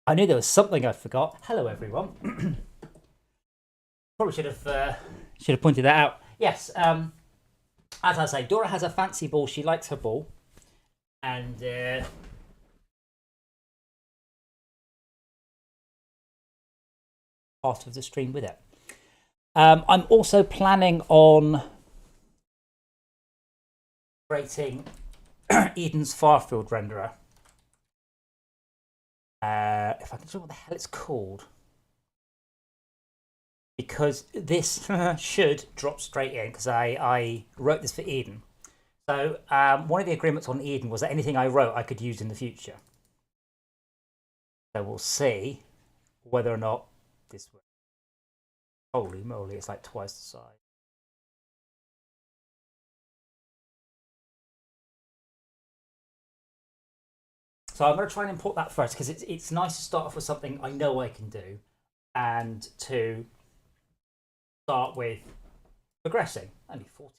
I knew there was something I forgot. Hello, everyone. Probably should have pointed that out. Yes. As I say, Dora has a fancy ball. She likes her ball, and part of the stream with it. I'm also planning on creating Eden's Farfield renderer. If I can remember what the hell it's called. Because this should drop straight in, because I wrote this for Eden. So one of the agreements on Eden was that anything I wrote I could use in the future. So we'll see whether or not this works. Holy moly, it's like twice the size. So I'm going to try and import that first, because it's nice to start off with something I know I can do, and to start with progressing. Only 40.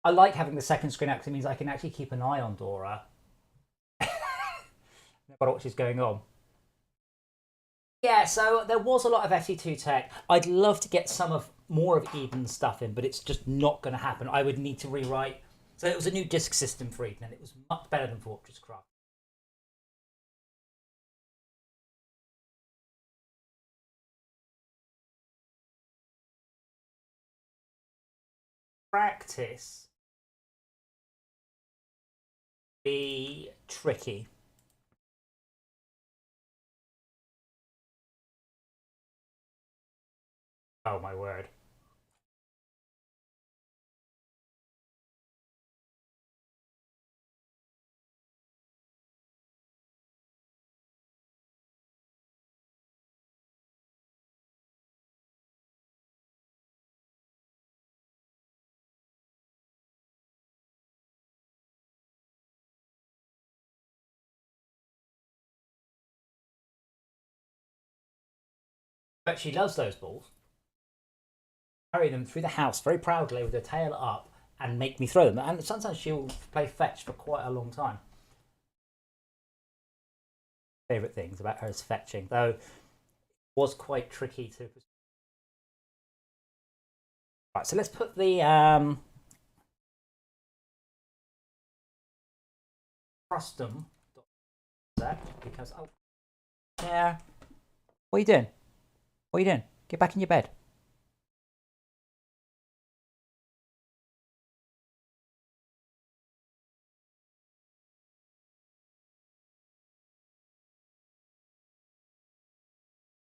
I like having the second screen out because it means I can actually keep an eye on Dora. No matter what she's going on. Yeah, so there was a lot of FT2 tech. I'd love to get more of Eden's stuff in, but it's just not going to happen. I would need to rewrite. So it was a new disk system for Eden, and it was much better than FortressCraft. Practice be tricky. Oh my word. But she loves those balls. Carry them through the house very proudly with her tail up and make me throw them. And sometimes she'll play fetch for quite a long time. Favorite things about her is fetching, though it was quite tricky to. Right, so let's put the custom because yeah. What are you doing? What are you doing? Get back in your bed.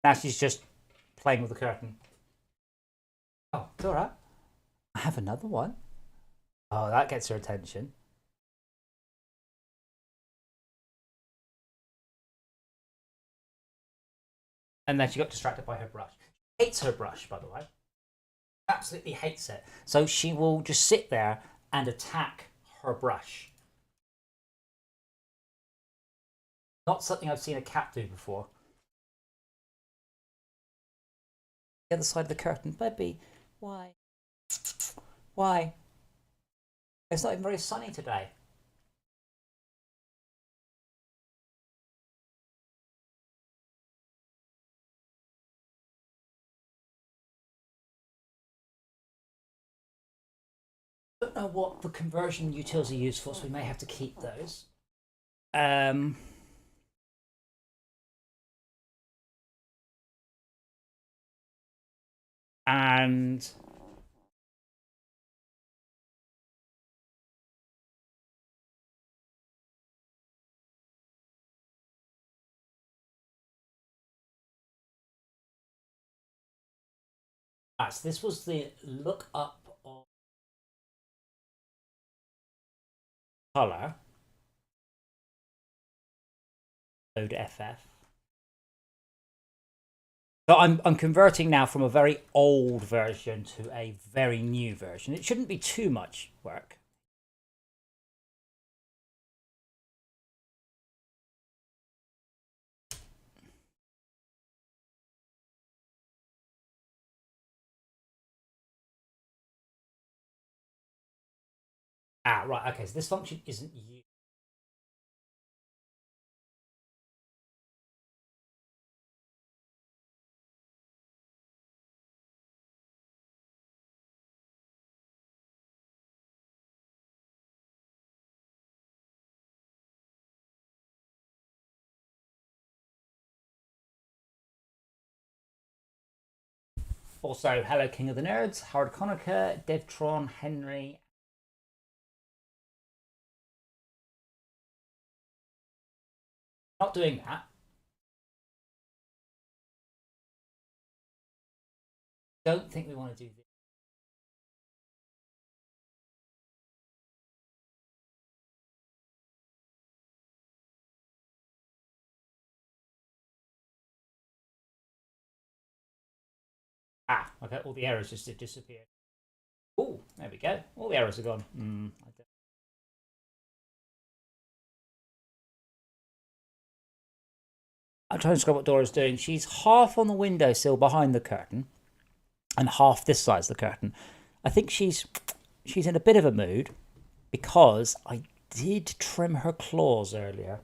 Now she's just playing with the curtain. Oh, it's all right. I have another one. Oh, that gets her attention. And then she got distracted by her brush. She hates her brush, by the way. Absolutely hates it. So she will just sit there and attack her brush. Not something I've seen a cat do before. The other side of the curtain. Baby, why? Why? It's not even very sunny today. I don't know what the conversion utils are used for, so we may have to keep those. Um, and so this was the look up of color. Load FF. So I'm converting now from a very old version to a very new version. It shouldn't be too much work. Ah, right. Okay, so this function isn't used. Also, hello, King of the Nerds, Howard Conacher, Devtron, Henry. Not doing that. Don't think we want to do this. Ah, okay, all the errors just disappeared. Oh, there we go. All the errors are gone. I'm trying to describe what Dora's doing. She's half on the windowsill behind the curtain and half this side's the curtain. I think she's in a bit of a mood because I did trim her claws earlier.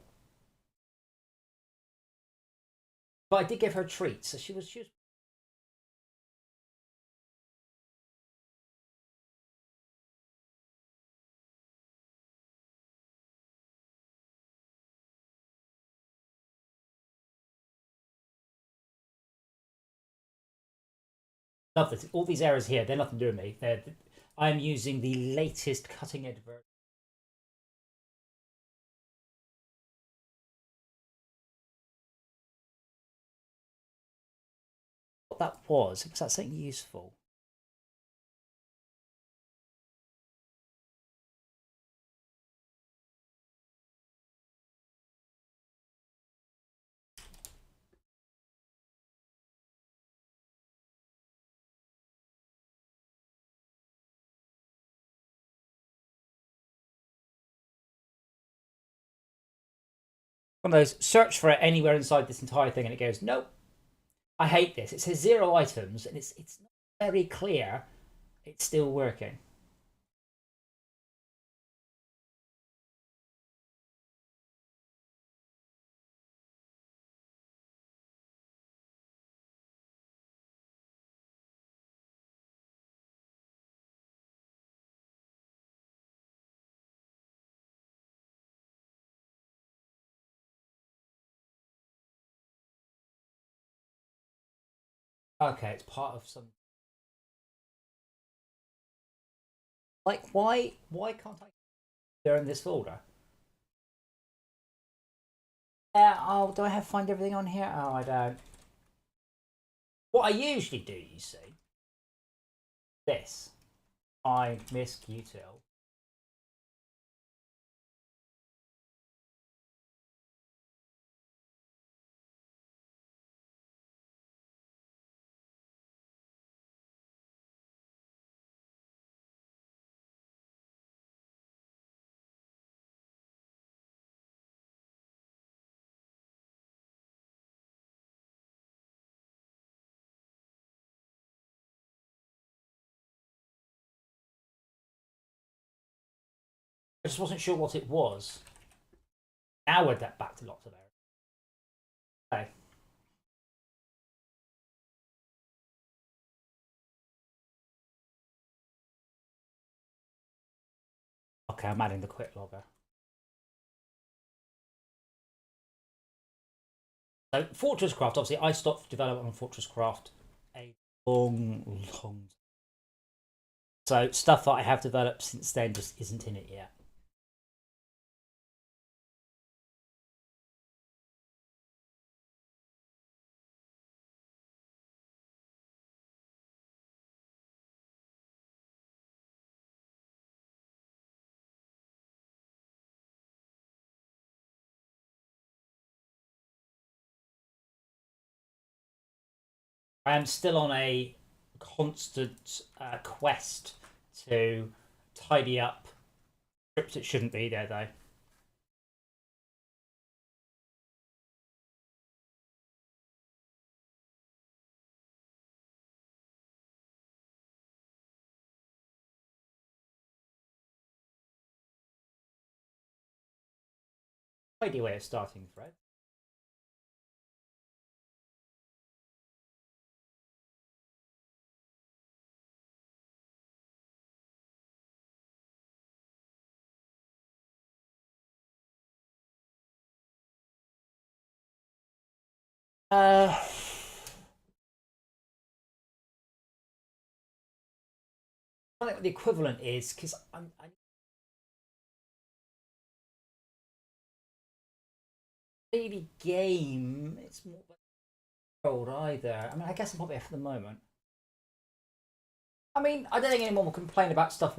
But I did give her treats, so she was love this. All these errors here, they're nothing to do with me. I'm using the latest cutting edge version. What that was that something useful? One of those, search for it anywhere inside this entire thing, and it goes, nope. I hate this. It says 0 items, and it's not very clear. It's still working. Okay, it's part of some. Like, why can't I? They're in this folder. Yeah. Oh, do I have find everything on here? Oh, I don't. What I usually do, you see, this. I miss util. I just wasn't sure what it was. Now we're back to lots of errors. Okay. Okay, I'm adding the quit logger. So FortressCraft, obviously, I stopped development on FortressCraft a long. So stuff that I have developed since then just isn't in it yet. I am still on a constant quest to tidy up scripts that shouldn't be there, though. tidy way of starting thread. I don't know what the equivalent is because I'm really game. It's more old either. I mean, I guess I'm probably for the moment. I mean, I don't think anyone will complain about stuff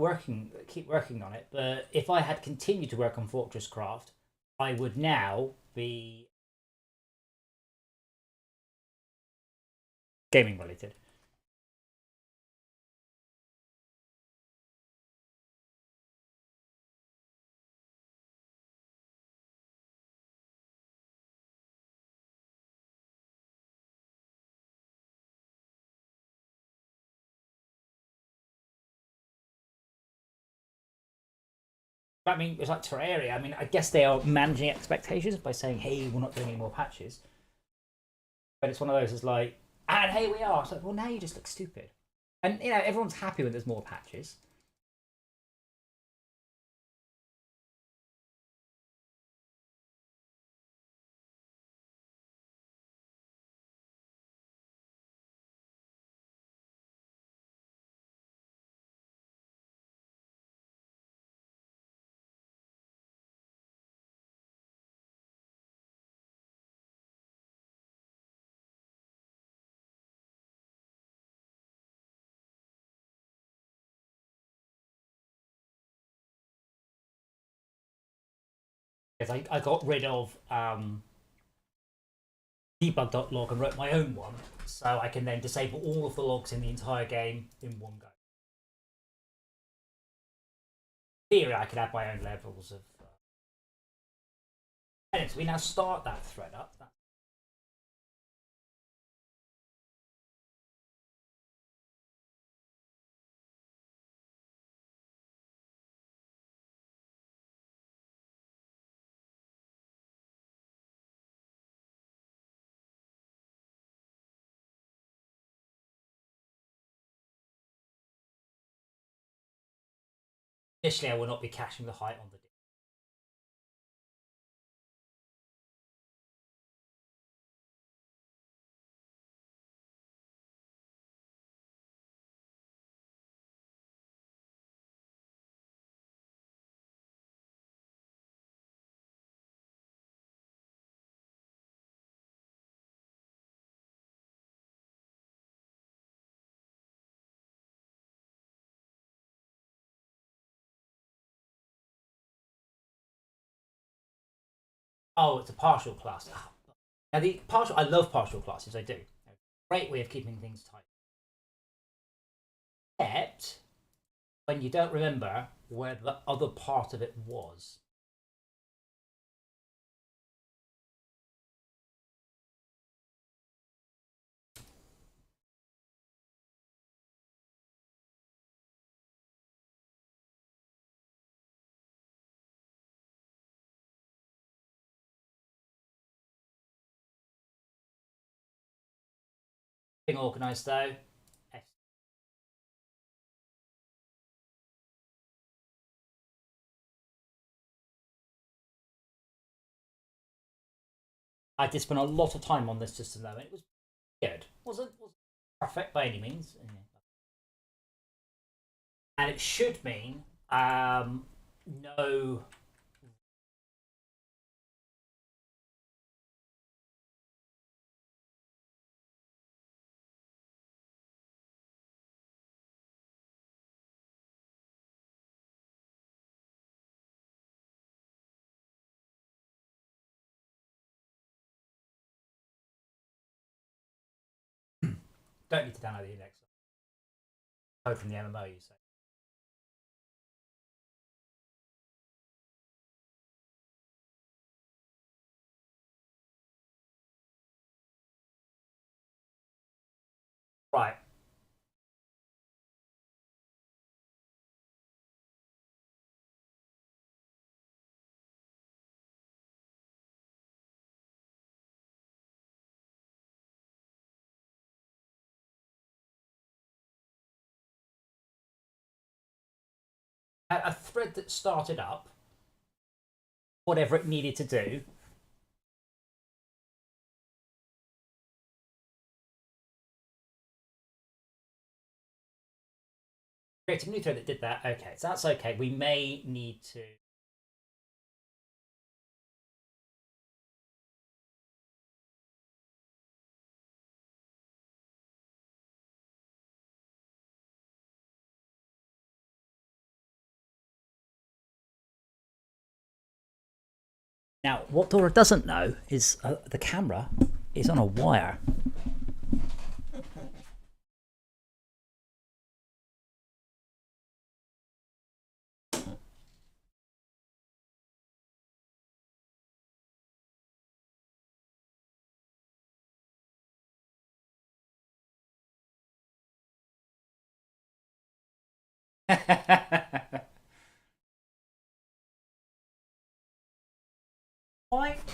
keep working on it. But if I had continued to work on FortressCraft, I would now be gaming related. I mean, it's like Terraria. I mean, I guess they are managing expectations by saying, "Hey, we're not doing any more patches." But it's one of those. It's like, and here we are. It's like, well, now you just look stupid. And you know, everyone's happy when there's more patches. Because I got rid of debug.log and wrote my own one, so I can then disable all of the logs in the entire game in one go. In theory, I could add my own levels of. Anyway, so we now start that thread up. Initially, I will not be caching the height on the disk. Oh, it's a partial class. Now the partial, I love partial classes. I do. Great way of keeping things tight. Except when you don't remember where the other part of it was. Being organised though. I did spend a lot of time on this system though, and it was good. Wasn't perfect by any means. And it should mean no. Don't need to download the index. Code from the MMO, you say. Right. a thread that started up, whatever it needed to do. Create a new thread that did that. Okay, so that's okay. We may need to. Now, what Dora doesn't know is the camera is on a wire.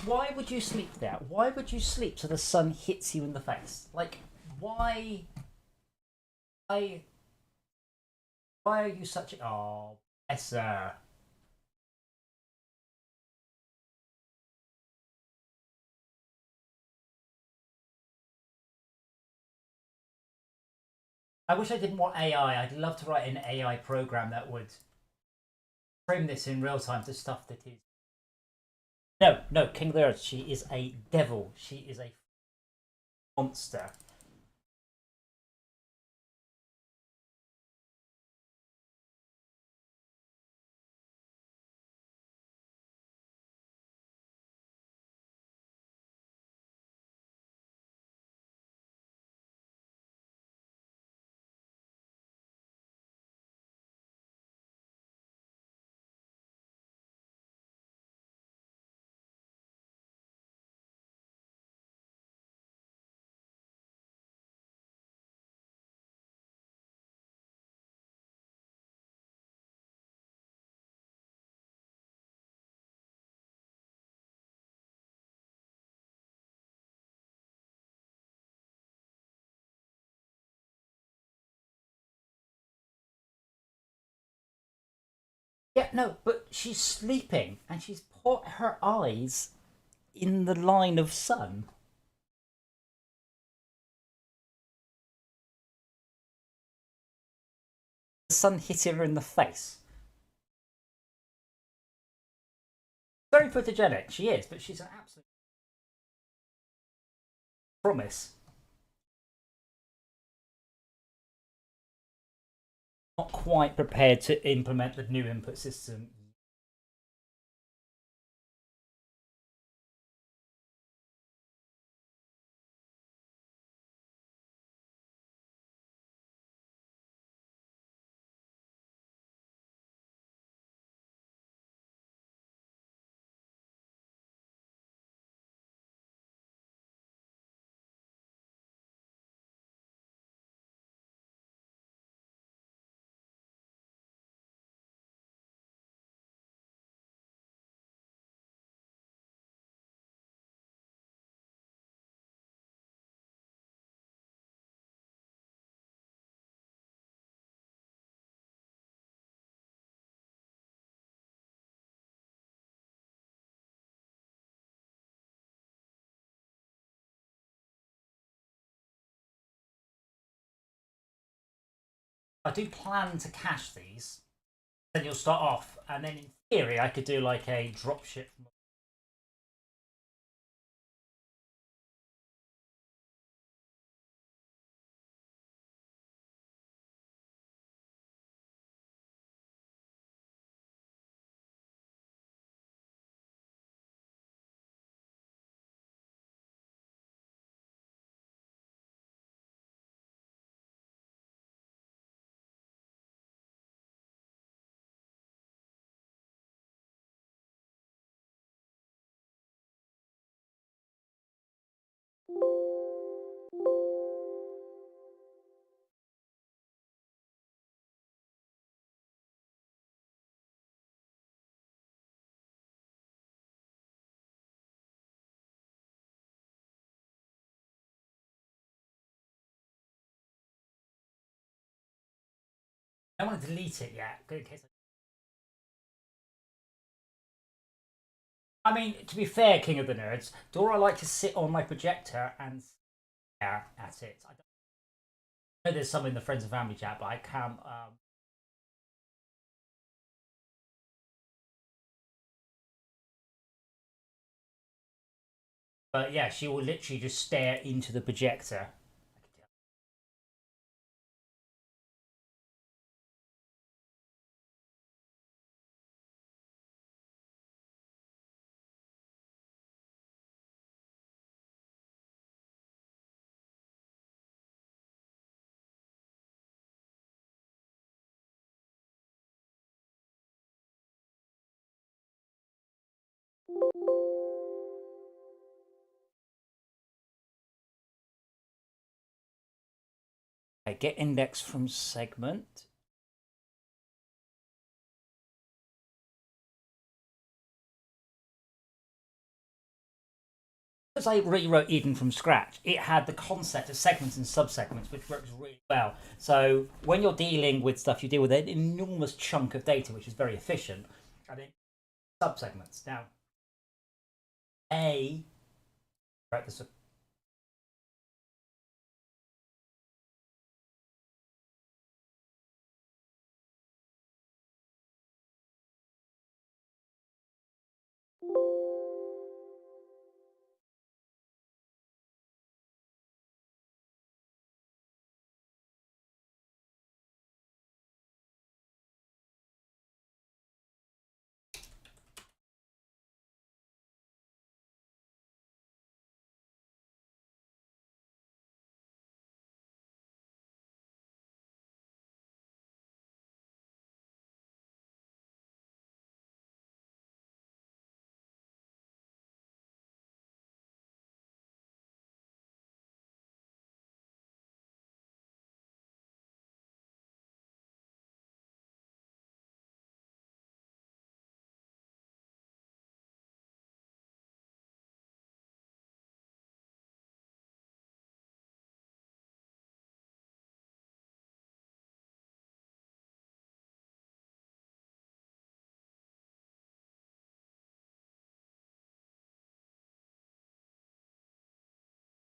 Why would you sleep there? Why would you sleep so the sun hits you in the face? Like, why? Why? Why are you such a? Oh, yes, sir. I wish I didn't want AI. I'd love to write an AI program that would trim this in real time to stuff that is. No, no, King of the Earth. She is a devil. She is a monster. Yeah, no, but she's sleeping and she's put her eyes in the line of sun. The sun hitting her in the face. Very photogenic, she is, but she's an absolute promise. Not quite prepared to implement the new input system. I do plan to cache these. Then you'll start off, and then in theory, I could do like a dropship. I don't want to delete it yet, in case I mean, to be fair, King of the Nerds, do I like to sit on my projector and stare at it? I know there's some in the Friends and Family chat, but I can't. But yeah, she will literally just stare into the projector. Okay, get index from segment. As I rewrote Eden from scratch, it had the concept of segments and subsegments, which works really well. So when you're dealing with stuff, you deal with an enormous chunk of data, which is very efficient. And then subsegments. Now, right, this.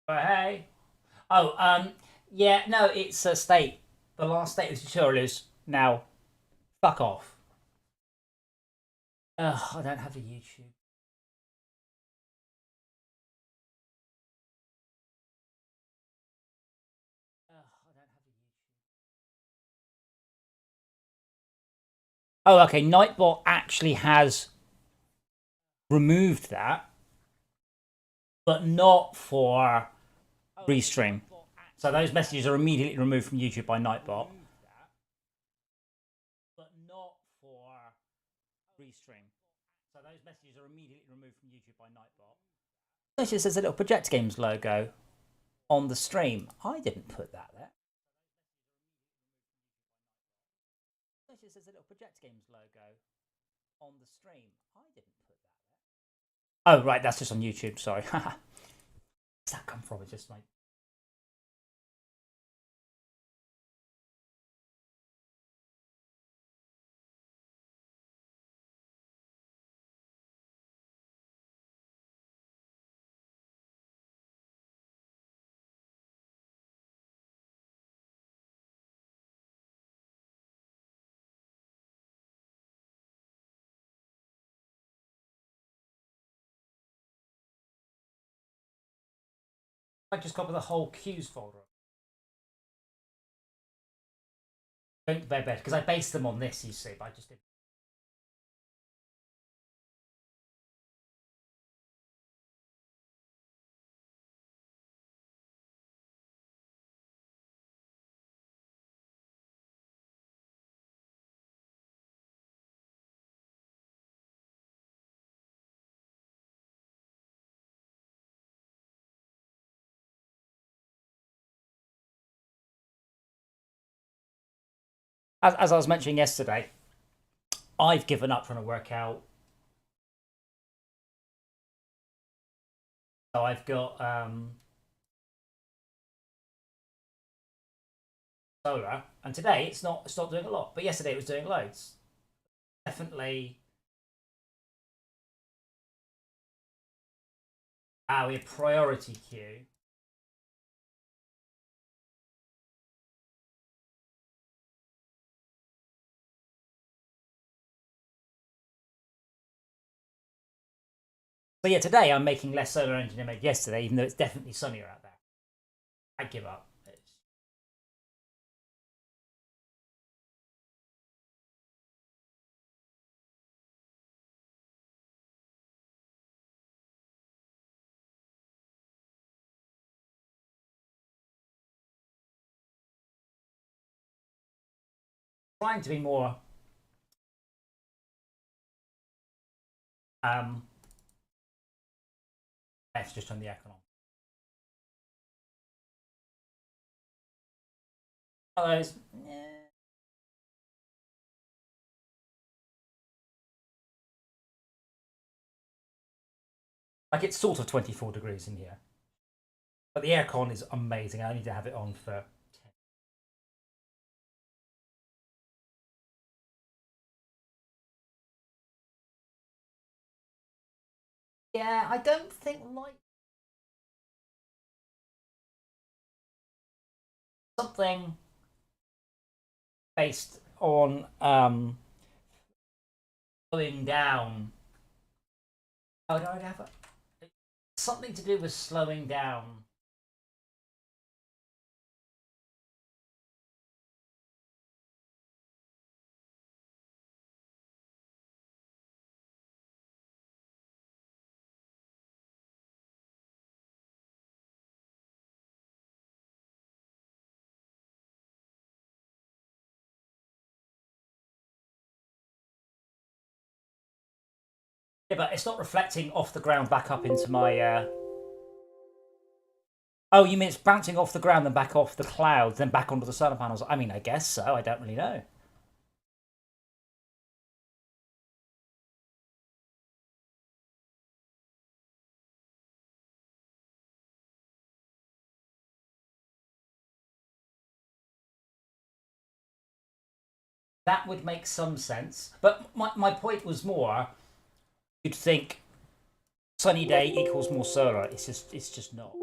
Oh, hey. Oh, yeah, no, it's a state. The last state of the tutorial is now fuck off. Ugh, I don't have a YouTube. Ugh, I don't have a YouTube. Oh, okay. Nightbot actually has removed that, but not for restream. So those messages are immediately removed from YouTube by Nightbot, but not for restream. So those messages are immediately removed from YouTube by Nightbot. Notice there's a little Project Games logo on the stream. I didn't put that there. Notice there's a little Project Games logo on the stream. I didn't put that there. Oh, right, that's just on YouTube. Sorry. Where's that come from? It's just like. I just copy the whole cues folder. Don't bed because I based them on this, you see, but I just did. As I was mentioning yesterday, I've given up trying to work out. So I've got solar, and today it's not doing a lot, but yesterday it was doing loads. Definitely We have priority queue. But yeah, today I'm making less solar energy than I made yesterday, even though it's definitely sunnier out there. I give up. Trying to be more let's just turn the aircon on. Otherwise, like it's sort of 24 degrees in here. But the aircon is amazing. I need to have it on for 10. Yeah, I don't think light. Something based on slowing down. Oh, do I have something to do with slowing down? Yeah, but it's not reflecting off the ground back up into my. Oh, you mean it's bouncing off the ground, then back off the clouds, then back onto the solar panels? I mean, I guess so. I don't really know. That would make some sense. But my point was more, you'd think sunny day equals more solar. It's just not.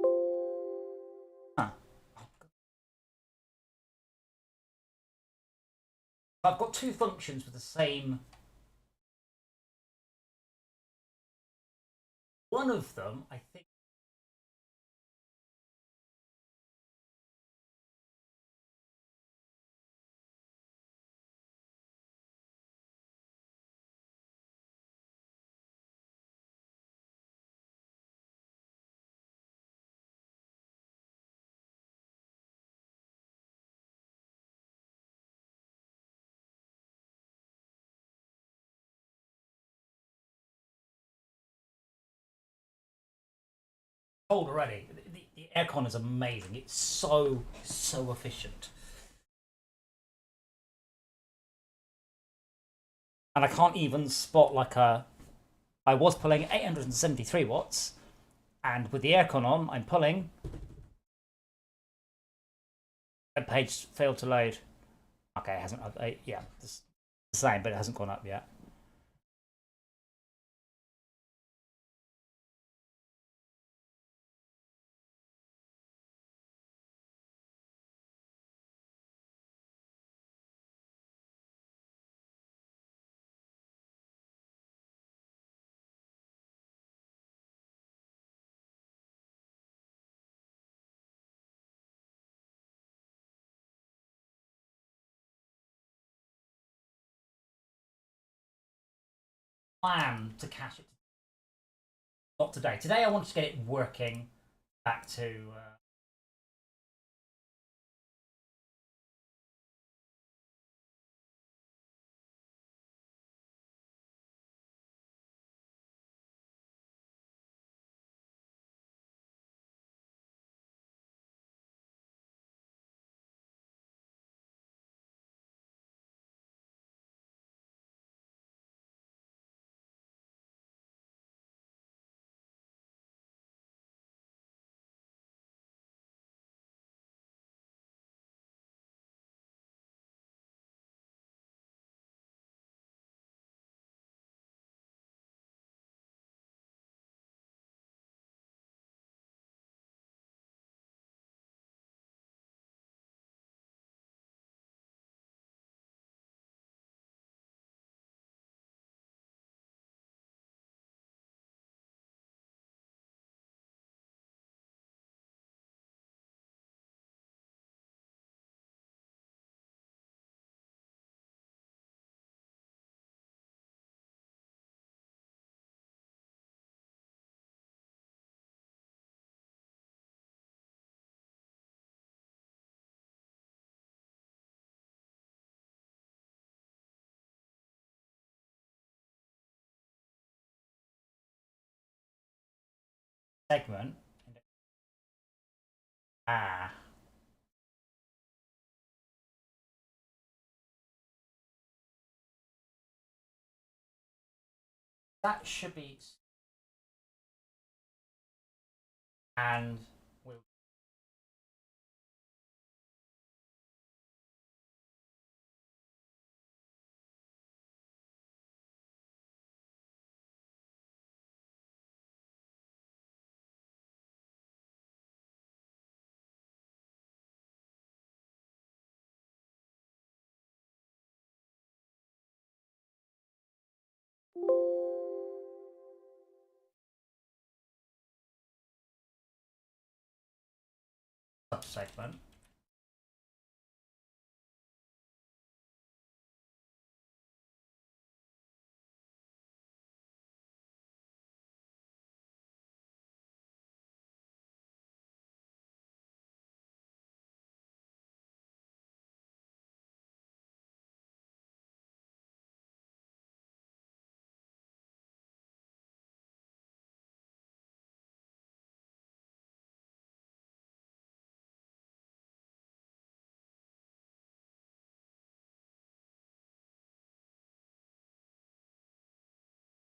Huh. I've got two functions with the same. One of them, I think. Cold already. The aircon is amazing. It's so efficient, and I can't even spot like a. I was pulling 873 watts, and with the aircon on, I'm pulling. That page failed to load. Okay, it hasn't. Yeah, it's the same, but it hasn't gone up yet. Plan to cache it. Not today. Today I wanted to get it working back to. segment. Ah. That should be, and we'll segment.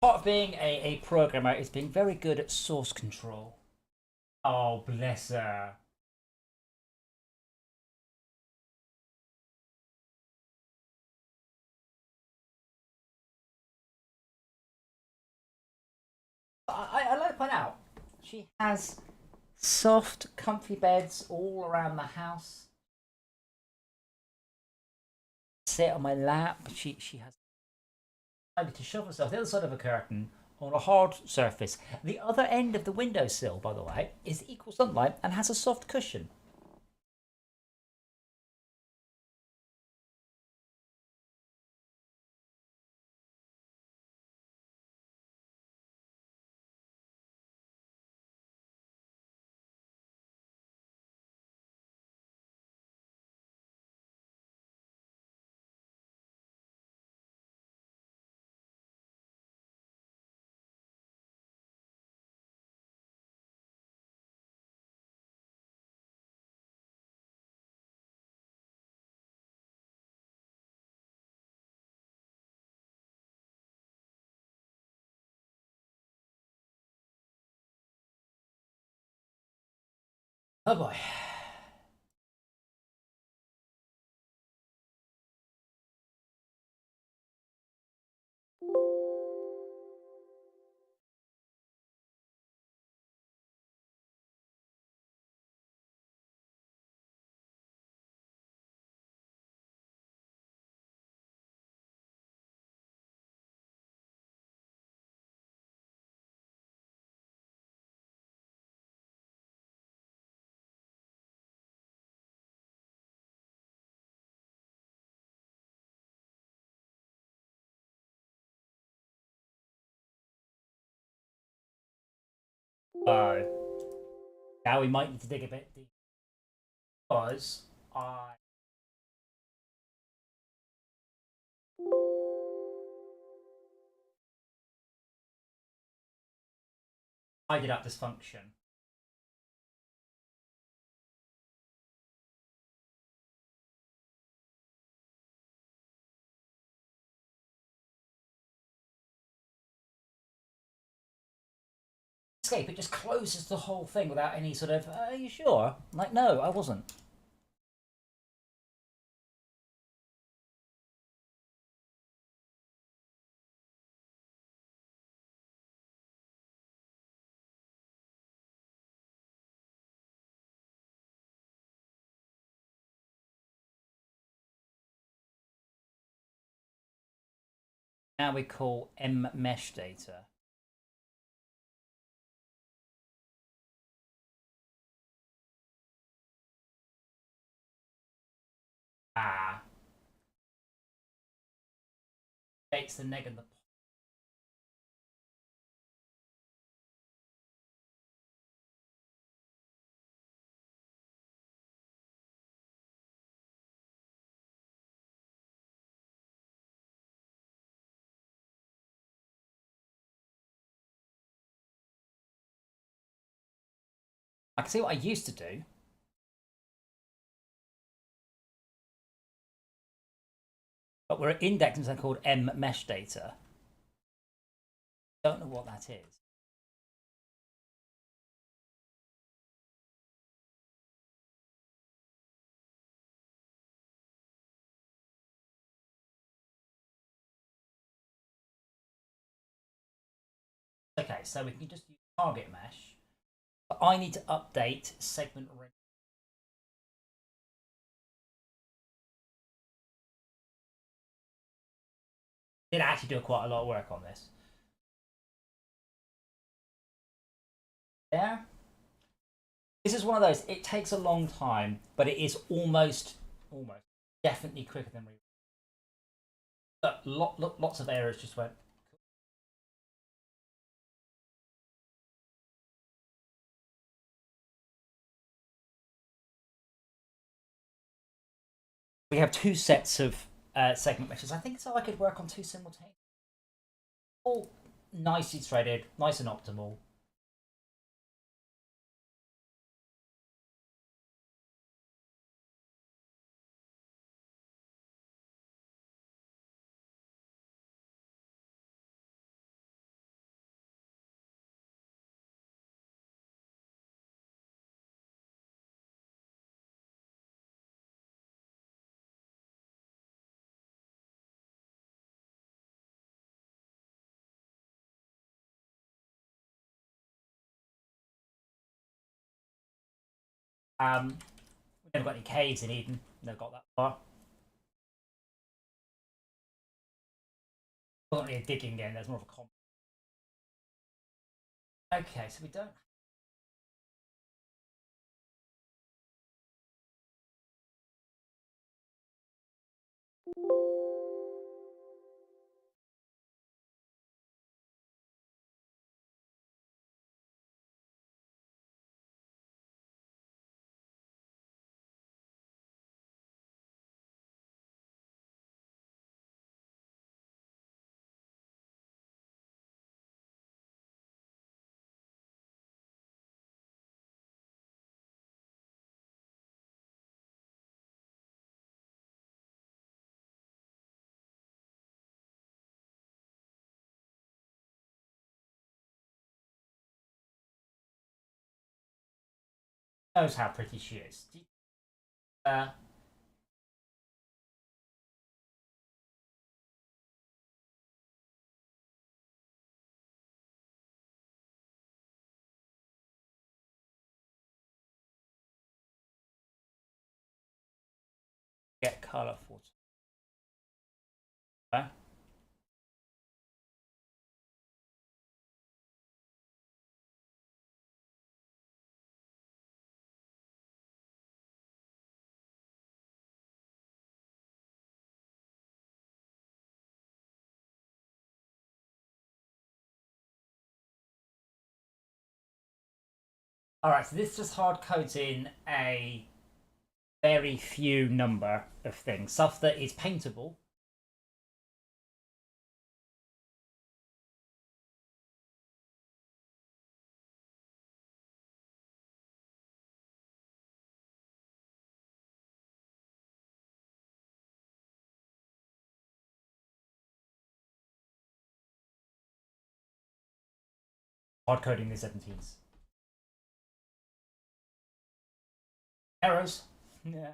Part of being a programmer is being very good at source control. Oh, bless her. I like to point out, she has soft, comfy beds all around the house. Sit on my lap. She has time to shove herself the other side of a curtain on a hard surface. The other end of the windowsill, by the way, is equal sunlight and has a soft cushion. Oh boy. Uh, Now we might need to dig a bit deeper because I did up dysfunction. Escape, it just closes the whole thing without any sort of, are you sure? Like, no, I wasn't. Now we call M mesh data. Ah. Takes the neg and the I can see what I used to do. But we're indexing something called mesh data. Don't know what that is. Okay, so we can just use target mesh. But I need to update segment ring. Did actually do quite a lot of work on this. Yeah. This is one of those. It takes a long time, but it is almost definitely quicker than we. But lots of errors just went. We have two sets of segment meshes. I think so. I could work on two simultaneously. All nicely threaded, nice and optimal. We've never got any caves in Eden. Never got that far. Wasn't really a digging game. There's more of a comp. Okay, so we don't. Knows how pretty she is. Get color for. All right, so this just hard codes in a very few number of things, stuff that is paintable. Hard coding the 17s. Errors. Yeah.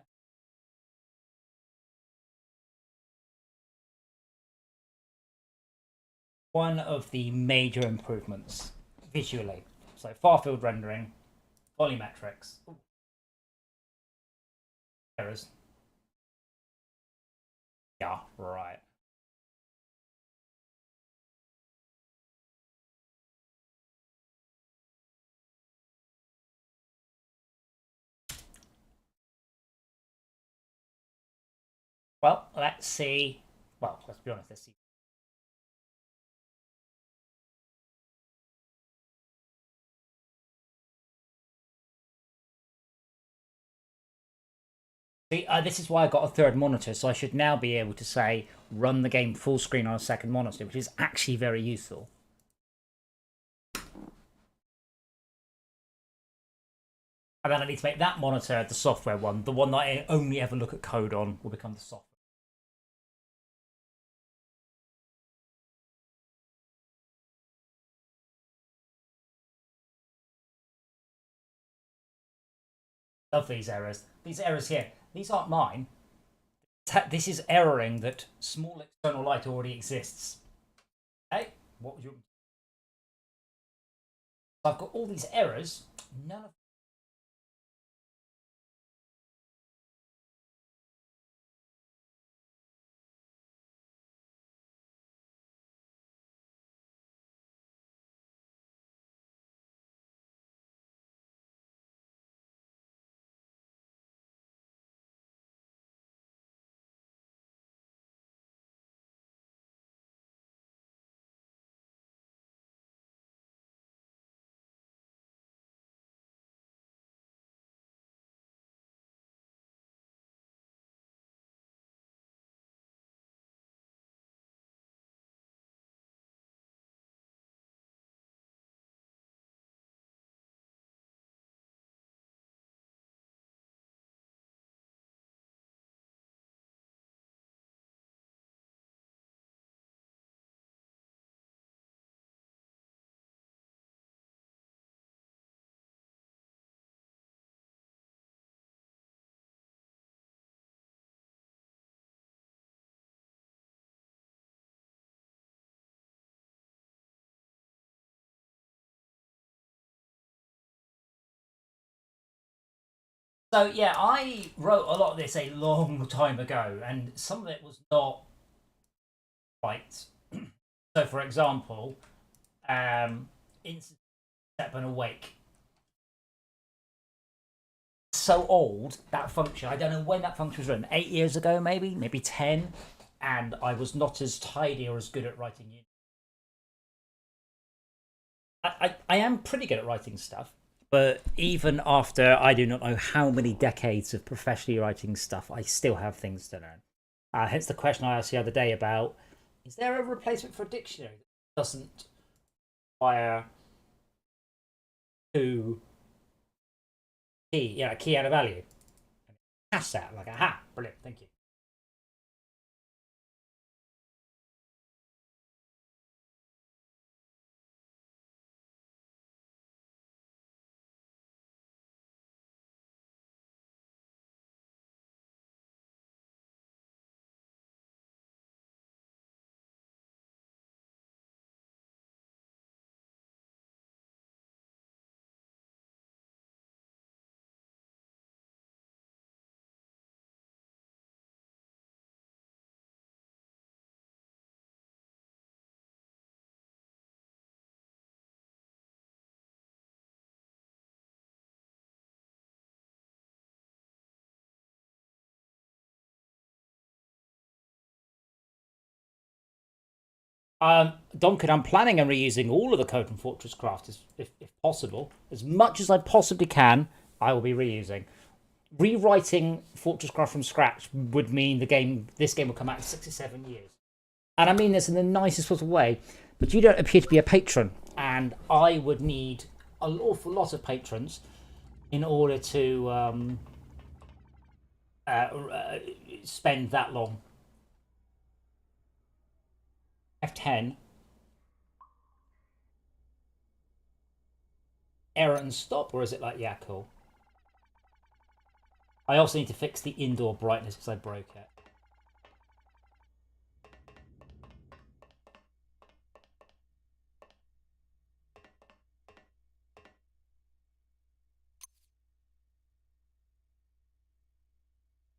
One of the major improvements visually. So far field rendering, volumetrics. Ooh. Errors. Yeah, right. Well, let's see. Well, let's be honest, let's see. See, this is why I got a third monitor, so I should now be able to say run the game full screen on a second monitor, which is actually very useful. And then I need to make that monitor the software one. The one that I only ever look at code on will become the software. Love these errors. These errors here. These aren't mine. This is erroring that small external light already exists. Hey, what would you? I've got all these errors. None of. So yeah, I wrote a lot of this a long time ago, and some of it was not right. So, for example, instant step and awake. So old that function. I don't know when that function was written. 8 years ago, maybe 10. And I was not as tidy or as good at writing unit. I am pretty good at writing stuff, but even after I do not know how many decades of professionally writing stuff, I still have things to learn. Hence the question I asked the other day about: is there a replacement for a dictionary that doesn't require two key and a value? Hash that like aha, brilliant, thank you. Duncan, I'm planning on reusing all of the code from FortressCraft if possible. As much as I possibly can, I will be reusing. Rewriting FortressCraft from scratch would mean this game will come out in 67 years. And I mean this in the nicest possible way, but you don't appear to be a patron, and I would need an awful lot of patrons in order to spend that long. F10, error and stop, or is it like, yeah, cool? I also need to fix the indoor brightness because I broke it.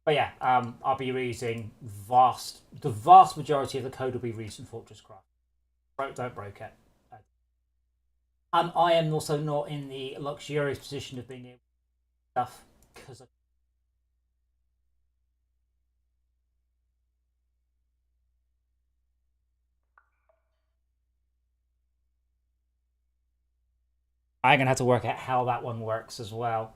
But yeah, I'll be reusing the vast majority of the code will be reused in FortressCraft. Don't break it. I am also not in the luxurious position of being able to do stuff because I'm gonna have to work out how that one works as well.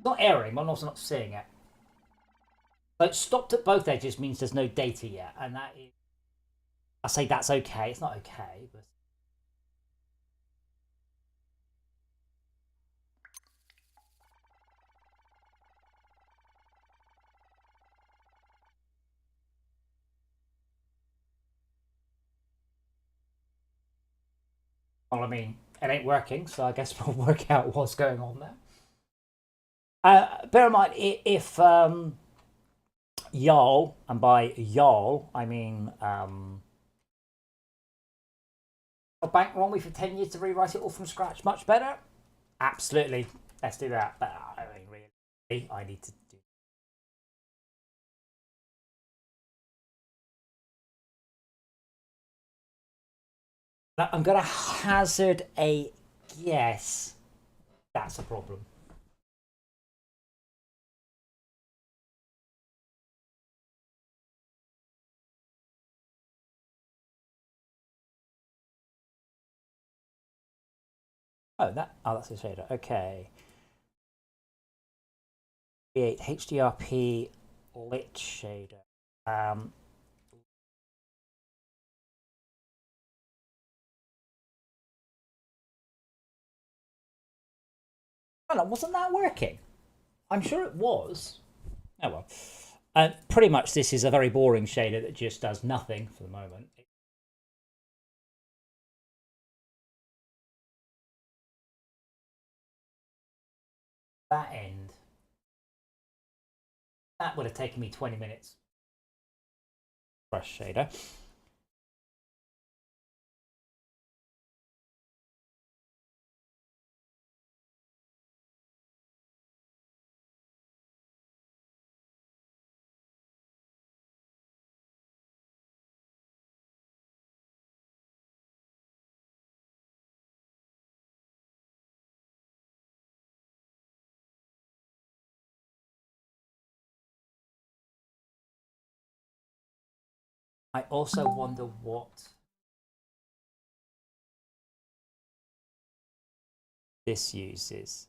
not erroring, but I'm also not seeing it. But stopped at both edges means there's no data yet, and that is, I say that's okay. It's not okay, but well, I mean, it ain't working, so I guess we'll work out what's going on there. Bear in mind, if y'all, and by y'all I mean bank wrong me for 10 years to rewrite it all from scratch much better, absolutely, let's do that. But I mean, really, I need to do. Now, I'm gonna hazard a guess that's a problem. Oh, that's a shader. Okay. Create HDRP lit shader. Oh, wasn't that working? I'm sure it was. Oh well. Pretty much this is a very boring shader that just does nothing for the moment. That end. That would have taken me 20 minutes. Brush shader. I also wonder what this uses.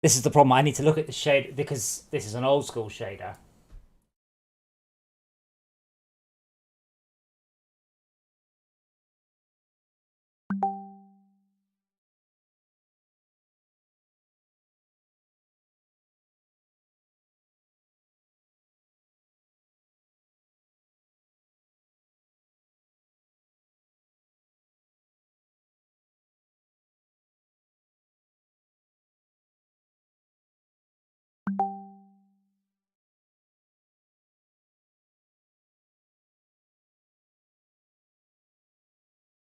This is the problem. I need to look at the shade because this is an old school shader.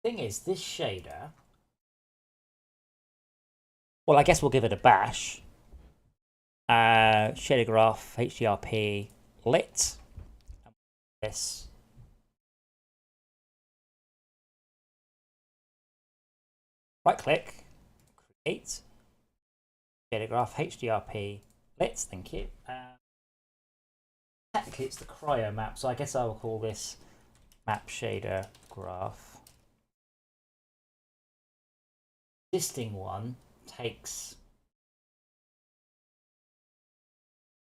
Thing is, this shader. Well, I guess we'll give it a bash. Shader graph, HDRP, lit. This. Right click, create. Shader graph, HDRP, lit. Thank you. Technically, it's the cryo map, so I guess I will call this map shader graph. Existing one takes.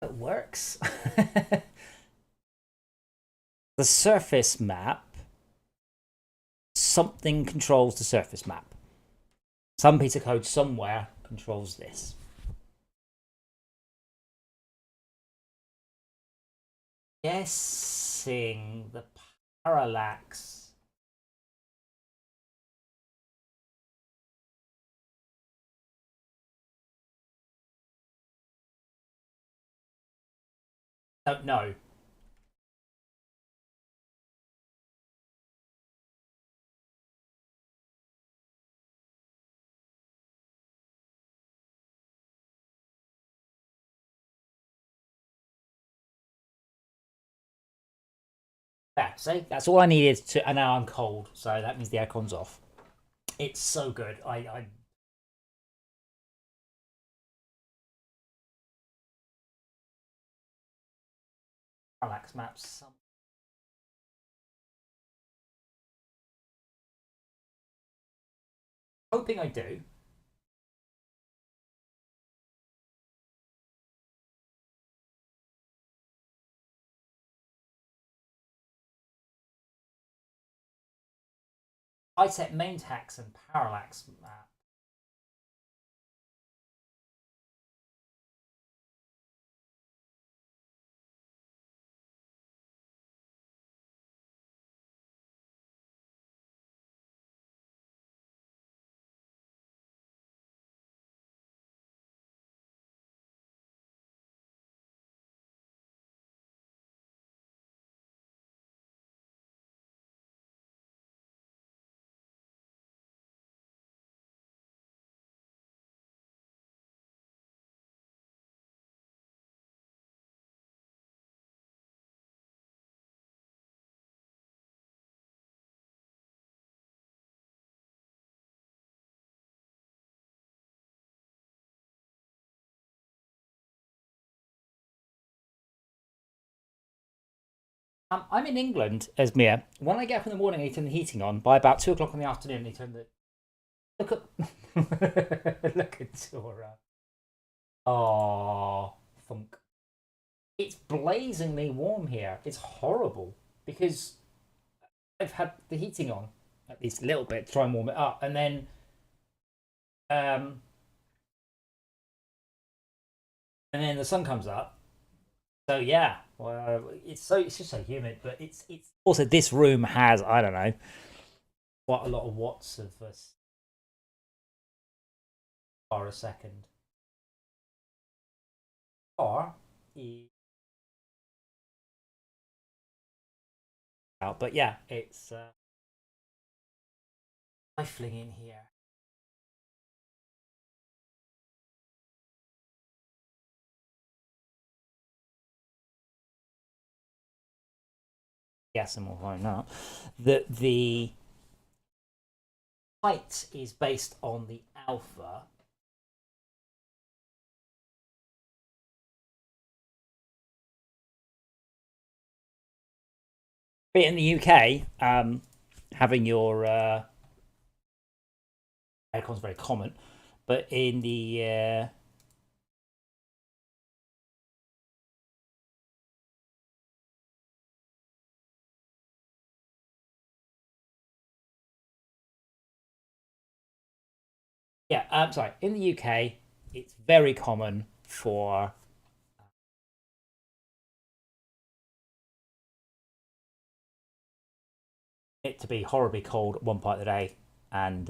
It works. The surface map. Something controls the surface map. Some piece of code somewhere controls this. Guessing the parallax. Don't know. Yeah, see, that's all I needed to, and now I'm cold, so that means the aircon's off. It's so good. I parallax maps. Hoping I do. I set main tax and parallax map. I'm in England, Esmir. When I get up in the morning, I turn the heating on. By about 2 o'clock in the afternoon, I turn the look at look at Tora. Oh, funk. It's blazingly warm here. It's horrible because I've had the heating on at least a little bit to try and warm it up, and then um, the sun comes up. So yeah, well, it's just so humid, but it's also this room has, I don't know, quite a lot of watts of bar a second. Or out, but yeah, it's stifling in here. Yes, and we'll find out that the height is based on the alpha. But in the UK, having your aircon's very common, but in the yeah, sorry, in the UK, it's very common for it to be horribly cold at one part of the day, and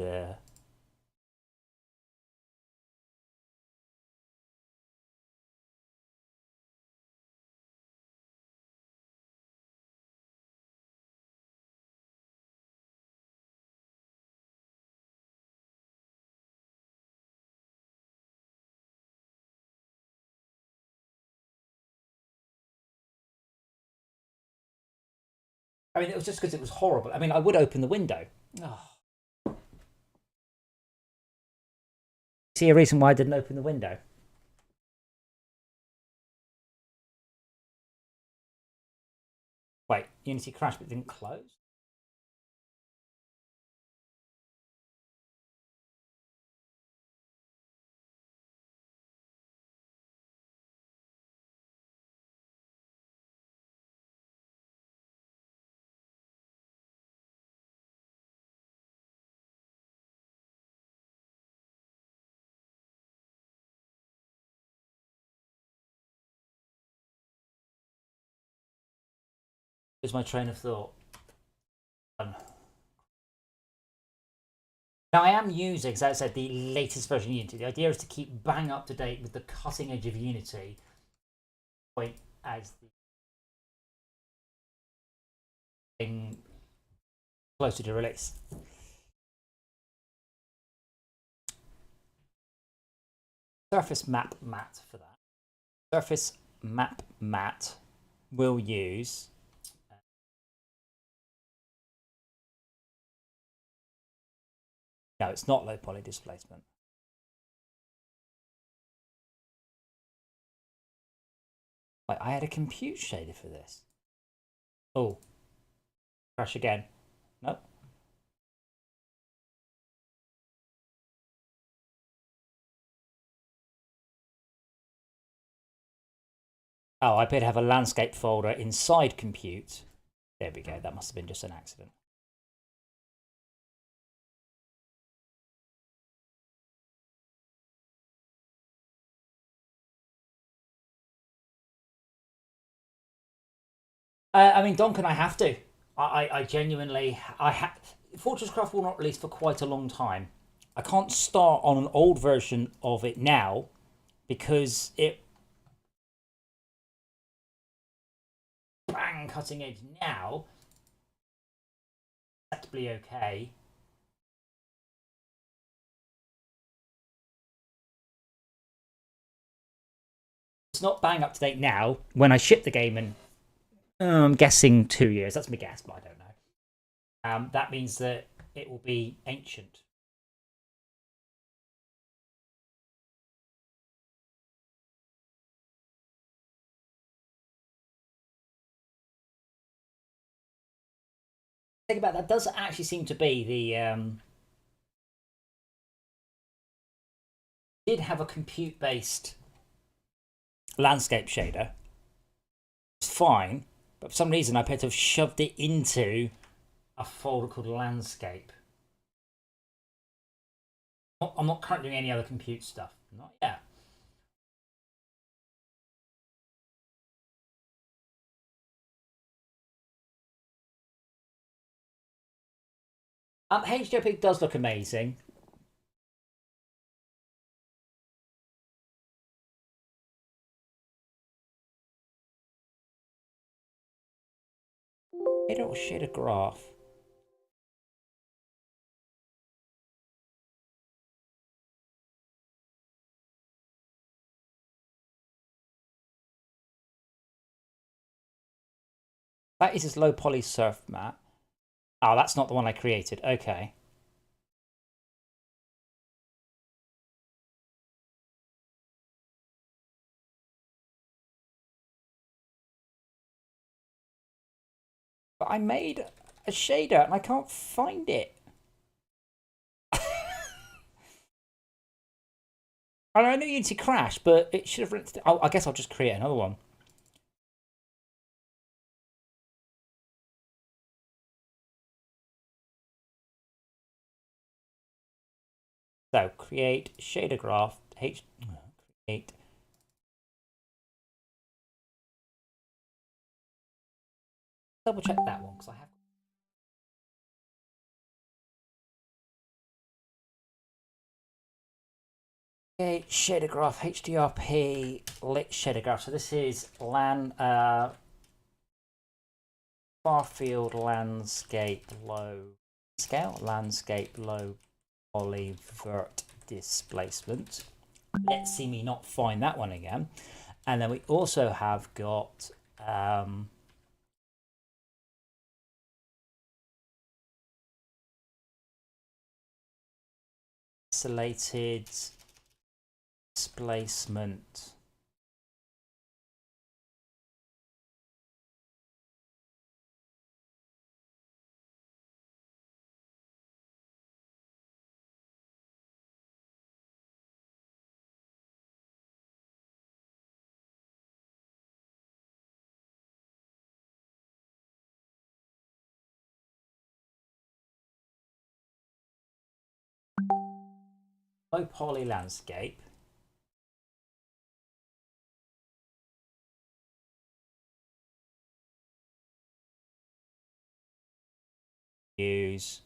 I mean, it was just because it was horrible. I mean, I would open the window. Oh. See a reason why I didn't open the window? Wait, Unity crashed but didn't close? Is my train of thought. Now, I am using, as I said, the latest version of Unity. The idea is to keep bang up to date with the cutting edge of Unity. Point as the thing closer to release. Surface map mat for that. Surface map mat will use no, it's not low poly displacement. Wait, I had a compute shader for this. Oh, crash again. Nope. Oh, I better have a landscape folder inside compute. There we go. That must have been just an accident. I mean, Donkin, I have to. I genuinely, FortressCraft will not release for quite a long time. I can't start on an old version of it now because it bang cutting edge now. Acceptably okay. It's not bang up to date now. When I ship the game, and I'm guessing 2 years. That's my guess, but I don't know. That means that it will be ancient. Think about that. Does actually seem to be the did have a compute based landscape shader. It's fine, but for some reason I appear to have shoved it into a folder called landscape. I'm not currently doing any other compute stuff. Not yet. HDOP does look amazing. Shader or shader graph? That is his low poly surf map. Oh, that's not the one I created. Okay. But I made a shader and I can't find it. I know Unity crashed, but it should have rinsed it. Oh, I guess I'll just create another one. So create shader graph. Create. Double check that one because I have. Okay, shader graph, HDRP, lit shader graph. So this is Farfield landscape low scale, landscape low poly vert displacement. Let's see me not find that one again. And then we also have got isolated displacement. Low poly landscape. Use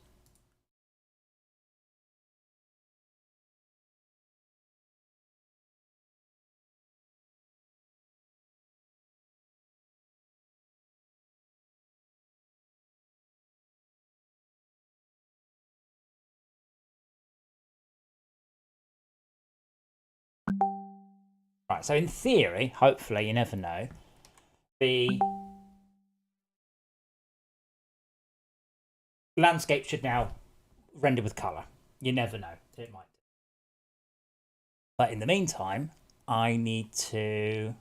right. So in theory, hopefully, you never know. The landscape should now render with color. You never know. It might. But in the meantime, I need to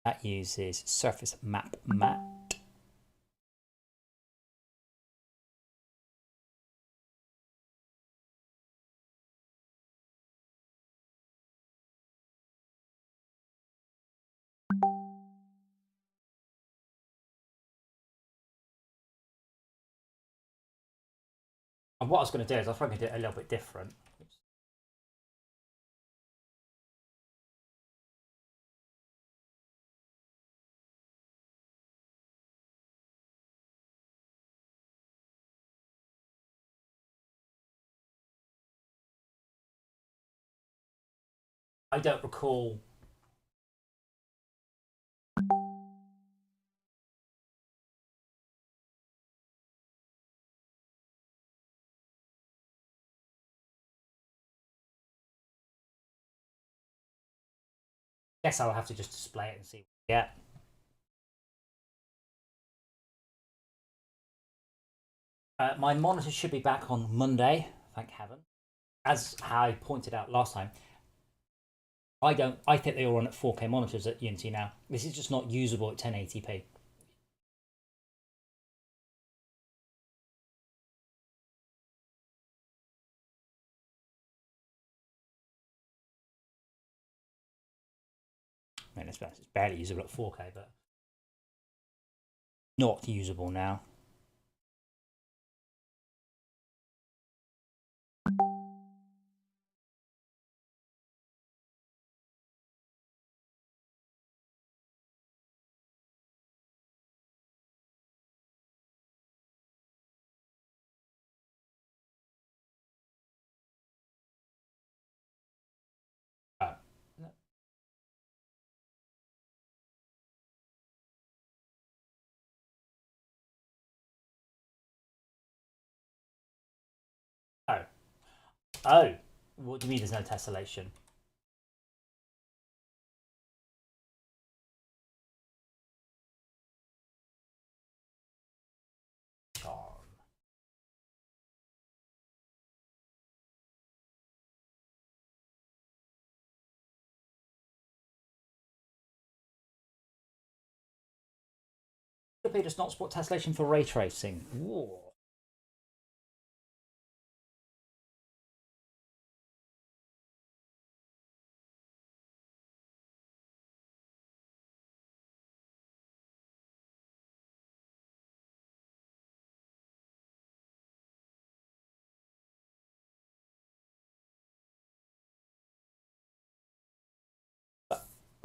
that uses surface map mat. And what I was going to do is I was probably going to do it a little bit different, I don't recall. Guess I'll have to just display it and see. Yeah. My monitor should be back on Monday, thank heaven. As I pointed out last time, I think they all run at 4K monitors at Unity now. This is just not usable at 1080p. I mean, it's barely usable at 4K, but not usable now. Oh. Oh. Oh. What do you mean there's no tessellation? PHP does not support tessellation for ray tracing. Ooh.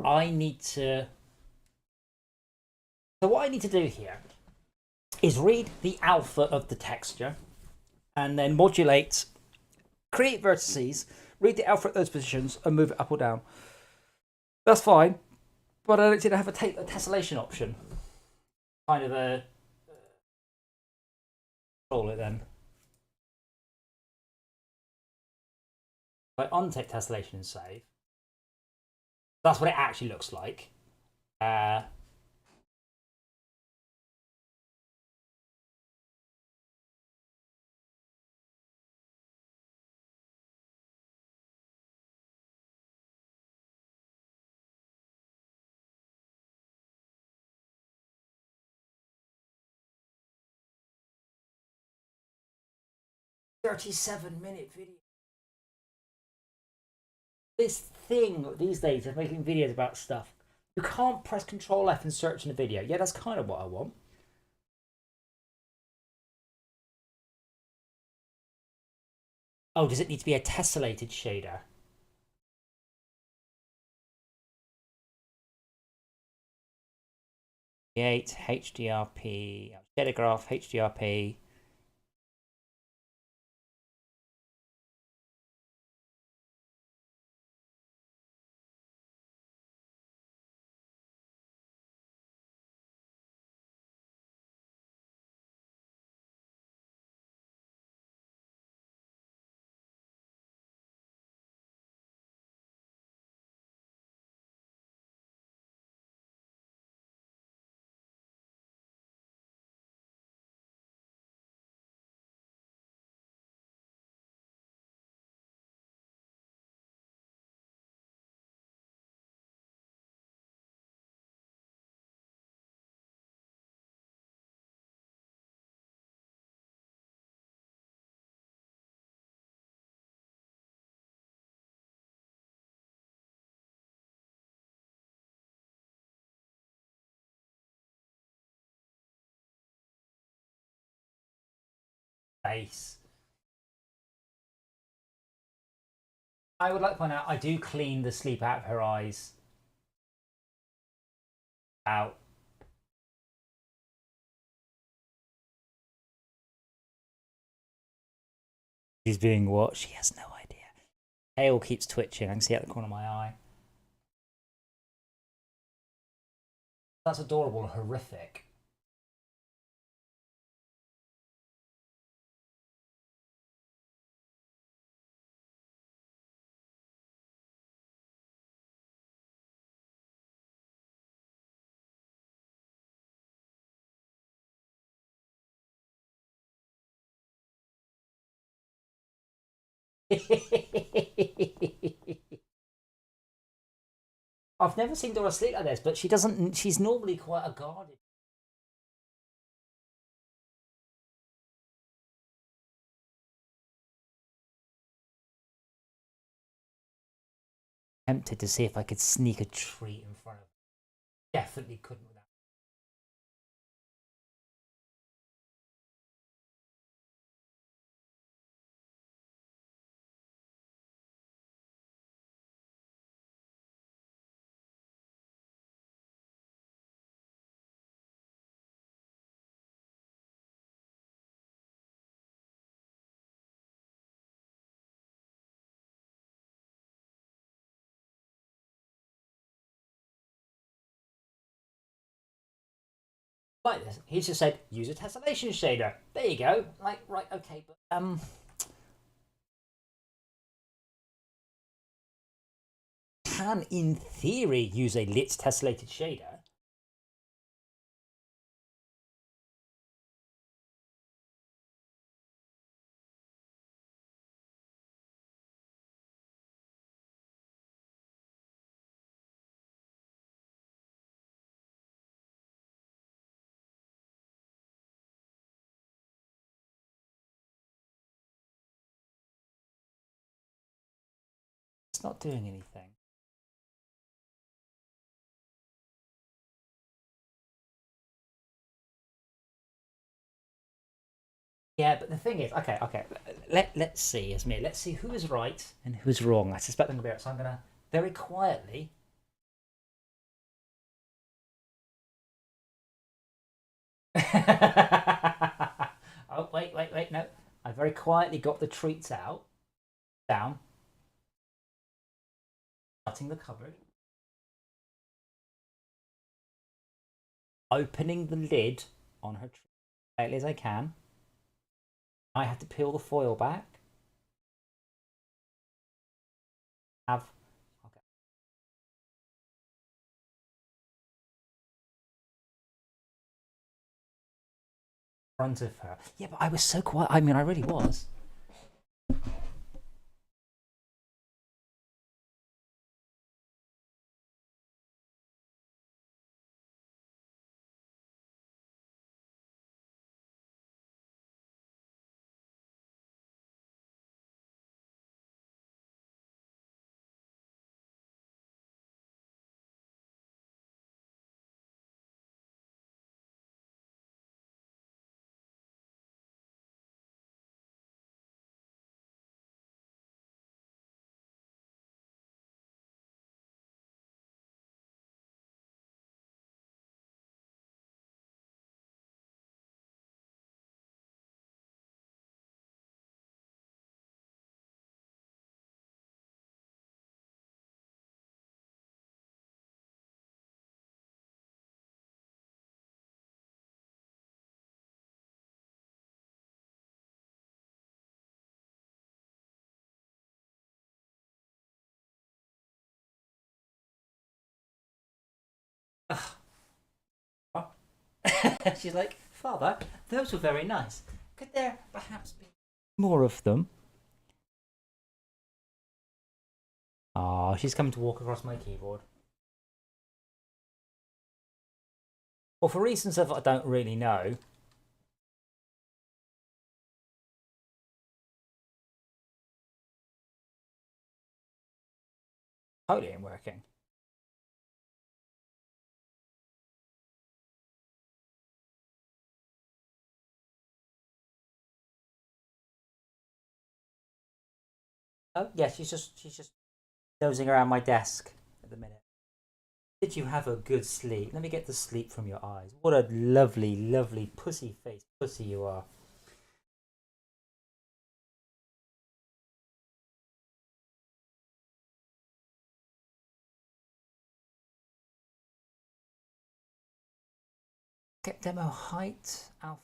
I need to. So what I need to do here is read the alpha of the texture and then modulate, create vertices, read the alpha at those positions and move it up or down. That's fine, but I don't seem to have a tessellation option. Kind of a control it then. If I untick tessellation and save, that's what it actually looks like. 37-minute video. This thing these days of making videos about stuff, you can't press Control F and search in a video. Yeah, that's kind of what I want. Oh, does it need to be a tessellated shader? Create HDRP, shader graph, HDRP. Face. I would like to point out I do clean the sleep out of her eyes out. She's being what? She has no idea. Tail keeps twitching. I can see out the corner of my eye. That's adorable and horrific. I've never seen Dora sleep like this, but she doesn't. She's normally quite a guarded. Tempted to see if I could sneak a treat in front of her. Definitely couldn't without. Like this. He's just said, use a tessellation shader. There you go. Like, right, okay, but can in theory use a lit tessellated shader. It's not doing anything. Yeah, but the thing is, okay. Let's see, Esmir. Let's see who is right and who is wrong. I suspect I'm going to be right, so I'm going to very quietly. Oh, wait, no. I very quietly got the treats out, down, shutting the cupboard, opening the lid on her treat as tightly as I can. I have to peel the foil back. Have okay. Front of her. Yeah, but I was so quiet. I mean, I really was. She's like, Father, those were very nice. Could there perhaps be more of them? Oh, she's coming to walk across my keyboard. Well, for reasons of I don't really know. Totally ain't working. Oh, yeah, she's just nosing around my desk at the minute. Did you have a good sleep? Let me get the sleep from your eyes. What a lovely, lovely pussy face pussy you are. Get demo height alpha.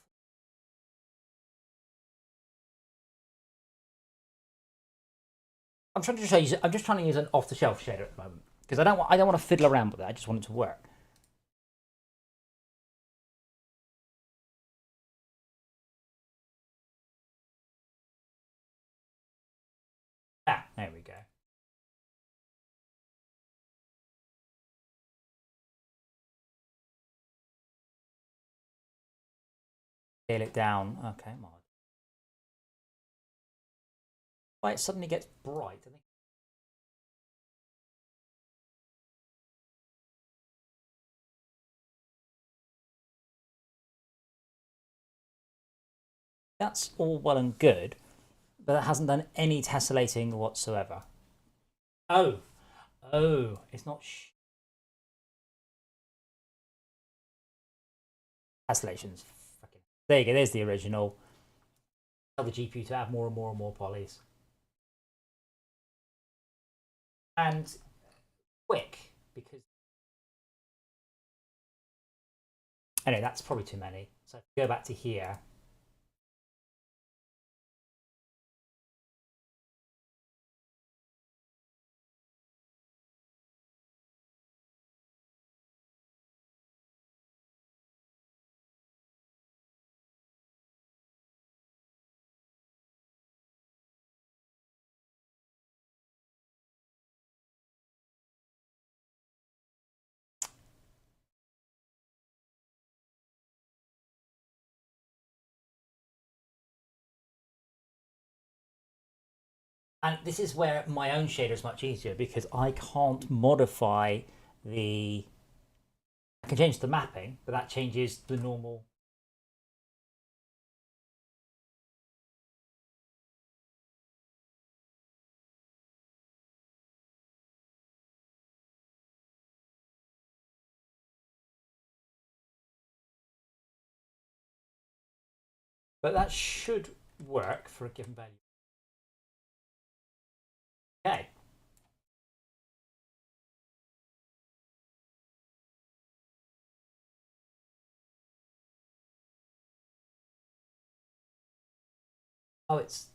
I'm trying to use. I'm just trying to use an off-the-shelf shader at the moment because I don't want to fiddle around with it. I just want it to work. Ah, there we go. Scale it down. Okay, mod. Why it suddenly gets bright? I think. That's all well and good, but it hasn't done any tessellating whatsoever. Oh, it's not tessellations. There you go. There's the original. Tell the GPU to add more and more and more polys. And quick, because anyway, that's probably too many. So if we go back to here. And this is where my own shader is much easier because I can't modify the... I can change the mapping, but that changes the normal... But that should work for a given value. Okay. Oh, it's...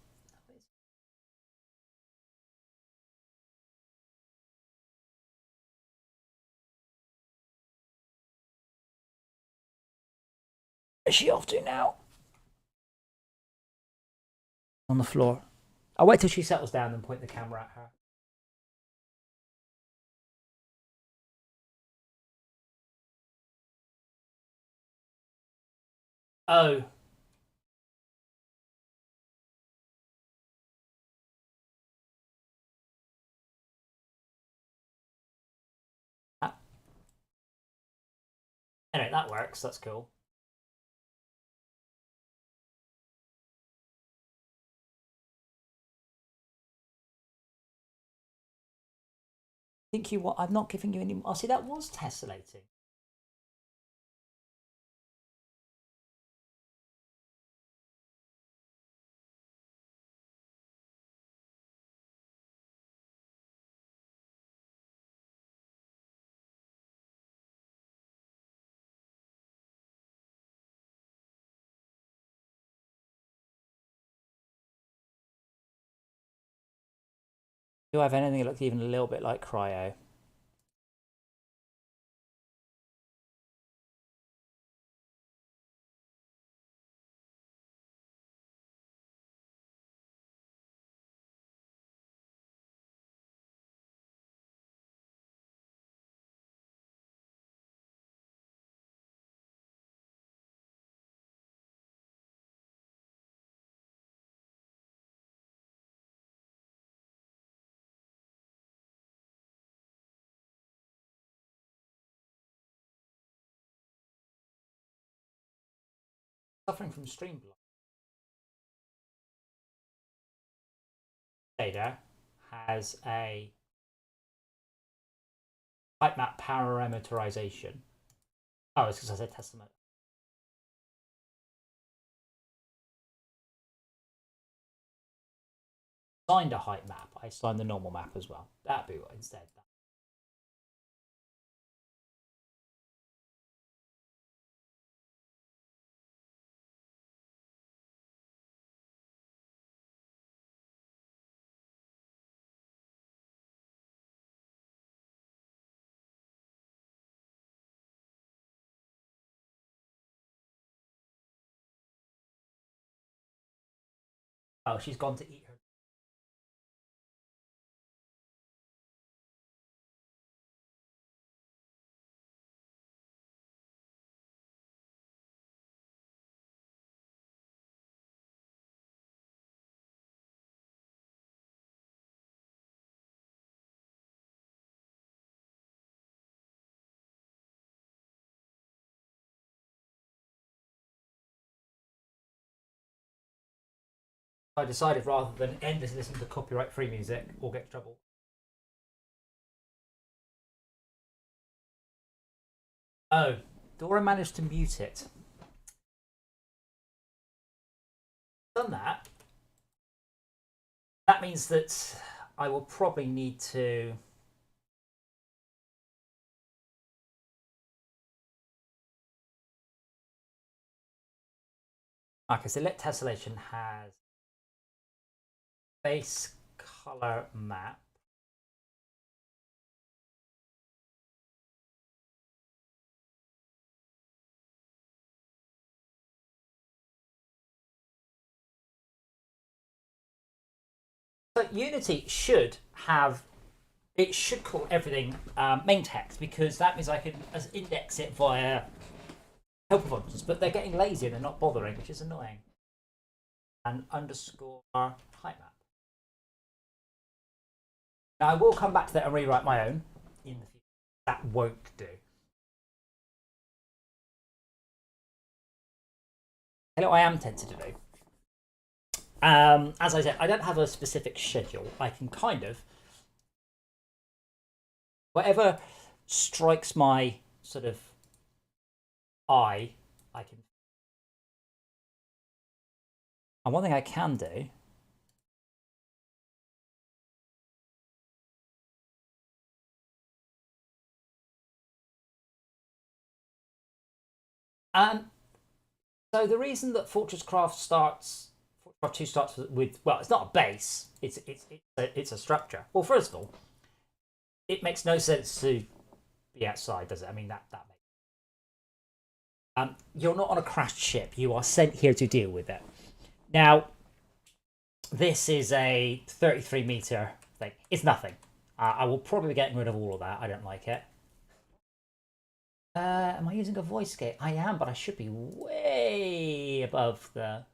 Where's she off to now? On the floor. I'll wait till she settles down and point the camera at her. Oh. Anyway, that works. That's cool. Think you what? I'm not giving you any more. Oh, see, that was tessellating. Do I have anything that looks even a little bit like cryo? Suffering from stream block. Shader has a type map parameterization. Oh, it's because I said testament. Signed a height map. I signed the normal map as well. That'd be what instead. Oh, she's gone to eat her. I decided rather than end this listening to copyright-free music or get in trouble. Oh, Dora managed to mute it. Done that. That means that I will probably need to. Okay, so let Tessellation has base color map. So Unity should have, it should call everything main text, because that means I can index it via helper functions, but they're getting lazy and they're not bothering, which is annoying. And underscore height map. Now I will come back to that and rewrite my own in the future. That won't do. Hello, I am tempted to do. As I said, I don't have a specific schedule. I can kind of, whatever strikes my sort of eye, I can. And one thing I can do. So the reason that FortressCraft 2 starts with, well, it's not a base, it's a structure. Well, first of all, it makes no sense to be outside, does it? I mean, that makes. You're not on a crashed ship. You are sent here to deal with it. Now, this is a 33-meter thing. It's nothing. I will probably be getting rid of all of that. I don't like it. Am I using a voice gate? I am, but I should be way above the.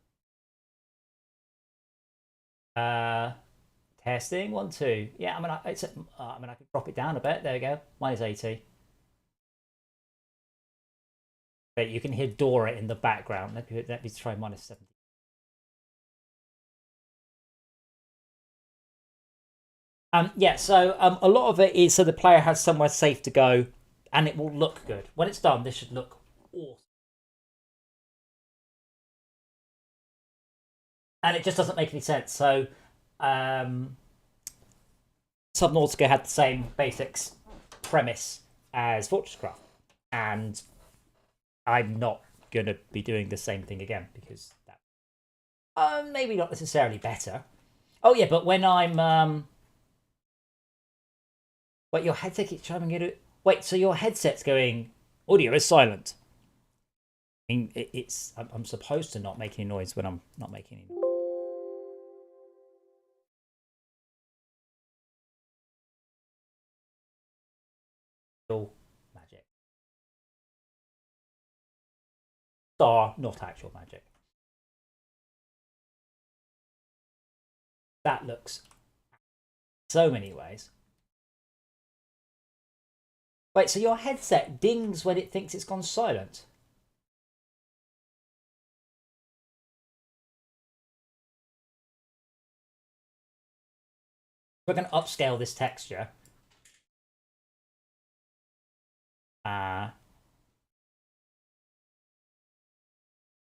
Testing 1 2. Yeah, I mean, I can drop it down a bit. There we go. Minus 80. But you can hear Dora in the background. Let me try minus 70. Yeah, so a lot of it is so the player has somewhere safe to go, and it will look good. When it's done, this should look awesome. And it just doesn't make any sense. So, Subnautica had the same basics premise as FortressCraft, and I'm not going to be doing the same thing again because that maybe not necessarily better. Oh yeah, but when I'm wait, your headset keeps chiming in. Wait, so your headset's going audio is silent. I mean, I'm supposed to not make any noise when I'm not making any noise. Magic. Star, not actual magic. That looks so many ways. Wait, so your headset dings when it thinks it's gone silent? We're going to upscale this texture.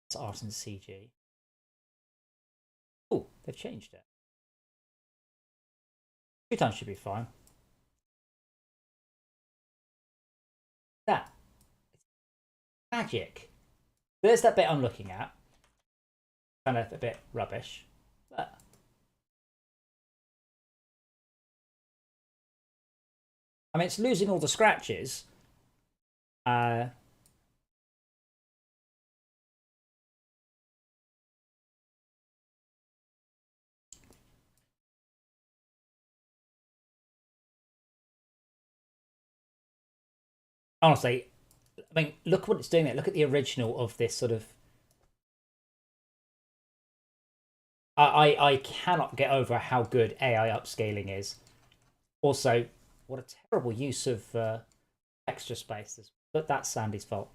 It's art and CG. Oh, they've changed it. 2 times should be fine. That. Magic. There's that bit I'm looking at. Kind of a bit rubbish. But I mean, it's losing all the scratches. Honestly, I mean, look what it's doing there. Look at the original of this sort of. I cannot get over how good AI upscaling is. Also, what a terrible use of extra space. But that's Sandy's fault.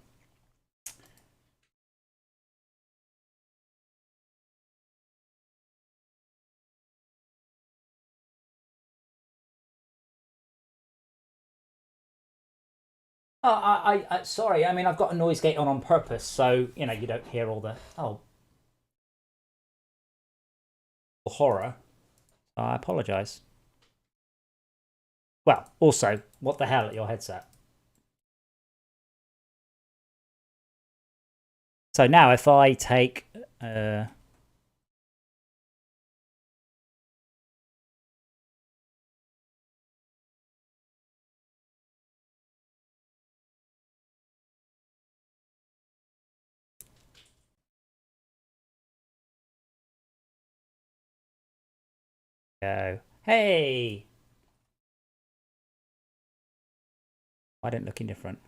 Oh, sorry. I mean, I've got a noise gate on purpose, so you know you don't hear all the horror. I apologise. Well, also, what the hell at your headset? So now, if I take go, hey, I didn't look indifferent.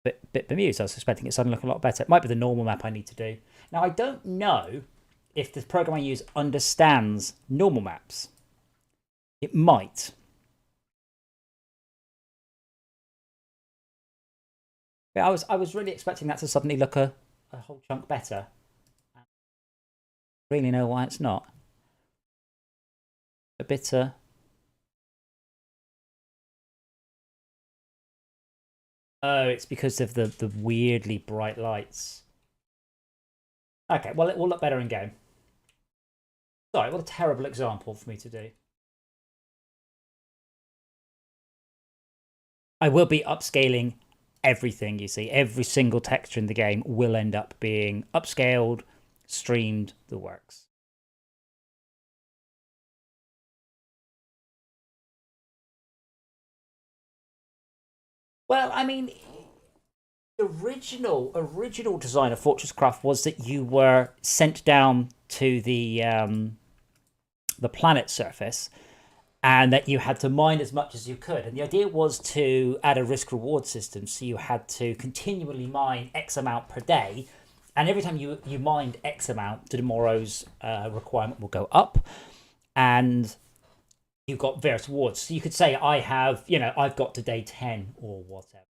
Bit bemused. I was expecting it to suddenly look a lot better. It might be the normal map I need to do. Now, I don't know if the program I use understands normal maps. It might. But I was really expecting that to suddenly look a whole chunk better. I really know why it's not. A bit oh, it's because of the weirdly bright lights. Okay, well, it will look better in game. Sorry, what a terrible example for me to do. I will be upscaling everything, you see. Every single texture in the game will end up being upscaled, streamed, the works. Well, I mean, the original design of FortressCraft was that you were sent down to the planet surface and that you had to mine as much as you could. And the idea was to add a risk reward system. So you had to continually mine X amount per day. And every time you mined X amount, tomorrow's requirement will go up. And you got various rewards. So you could say, I've got to day 10 or whatever.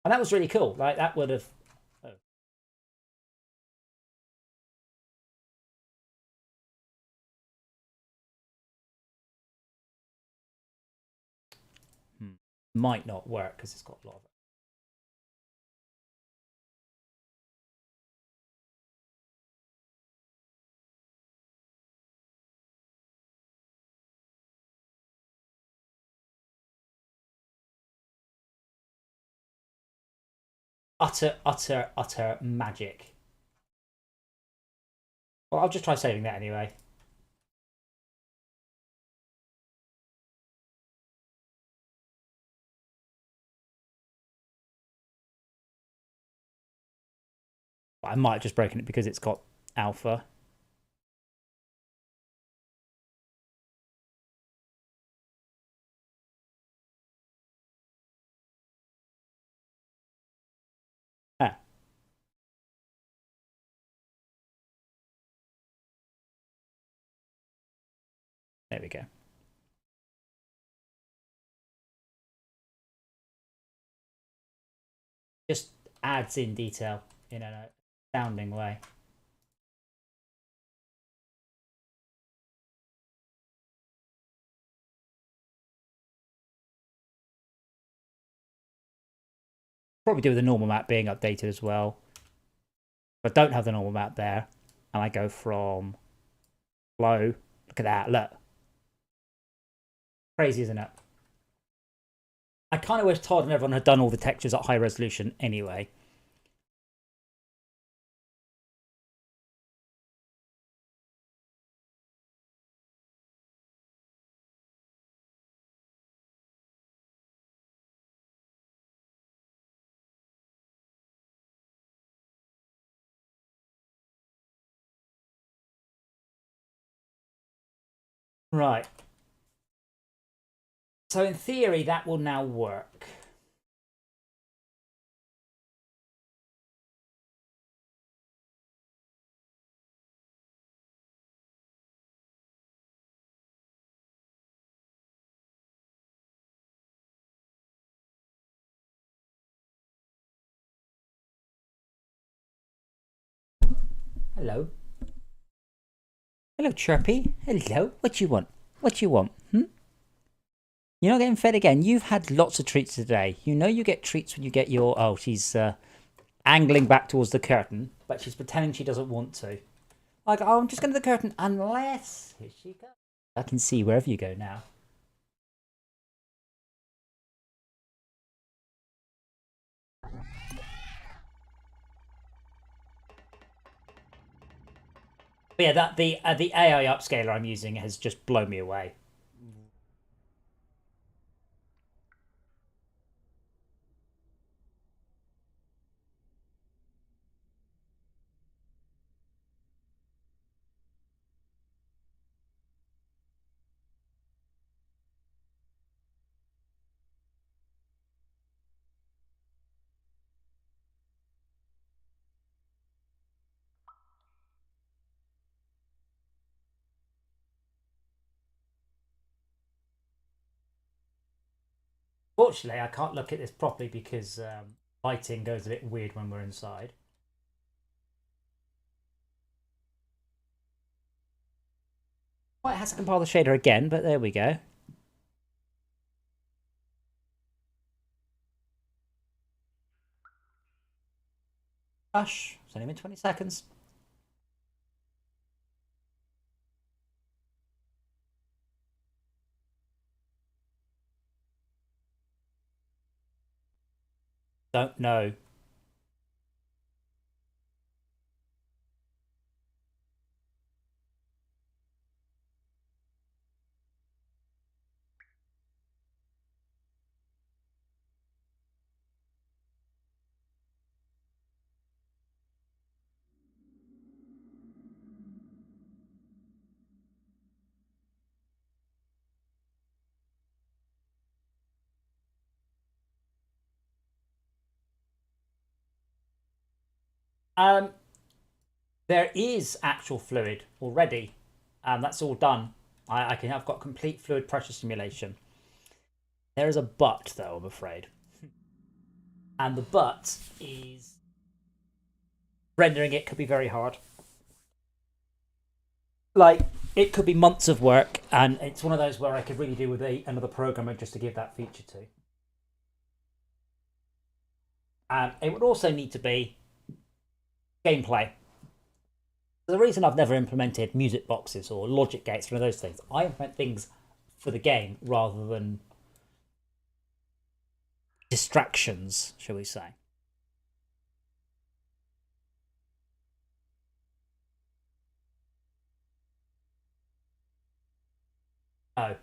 And that was really cool. Like, that would have. Oh. Might not work because it's got a lot of it. Utter magic. Well, I'll just try saving that anyway. I might have just broken it because it's got alpha. Ah. There we go. Just adds in detail in an astounding way. Probably do with the normal map being updated as well. But don't have the normal map there. And I go from low. Look at that. Look. Crazy, isn't it? I kind of wish Todd and everyone had done all the textures at high resolution anyway. Right. So in theory, that will now work. Hello. Hello, Chirpy. Hello. What you want? What you want? You're not getting fed again. You've had lots of treats today. You know you get treats when you get your... Oh, she's angling back towards the curtain, but she's pretending she doesn't want to. Like, oh, I'm just going to the curtain unless... Here she goes. I can see wherever you go now. But yeah, that the AI upscaler I'm using has just blown me away. Fortunately, I can't look at this properly because lighting goes a bit weird when we're inside. Well, it has to compile the shader again, but there we go. Hush. It's only been 20 seconds. Don't know. There is actual fluid already. That's all done. I've got complete fluid pressure simulation. There is a but though, I'm afraid. And the but is rendering it could be very hard. Like, it could be months of work, and it's one of those where I could really do with another programmer just to give that feature to. And it would also need to be gameplay. The reason I've never implemented music boxes or logic gates or those things, I implement things for the game rather than distractions, shall we say. Oh.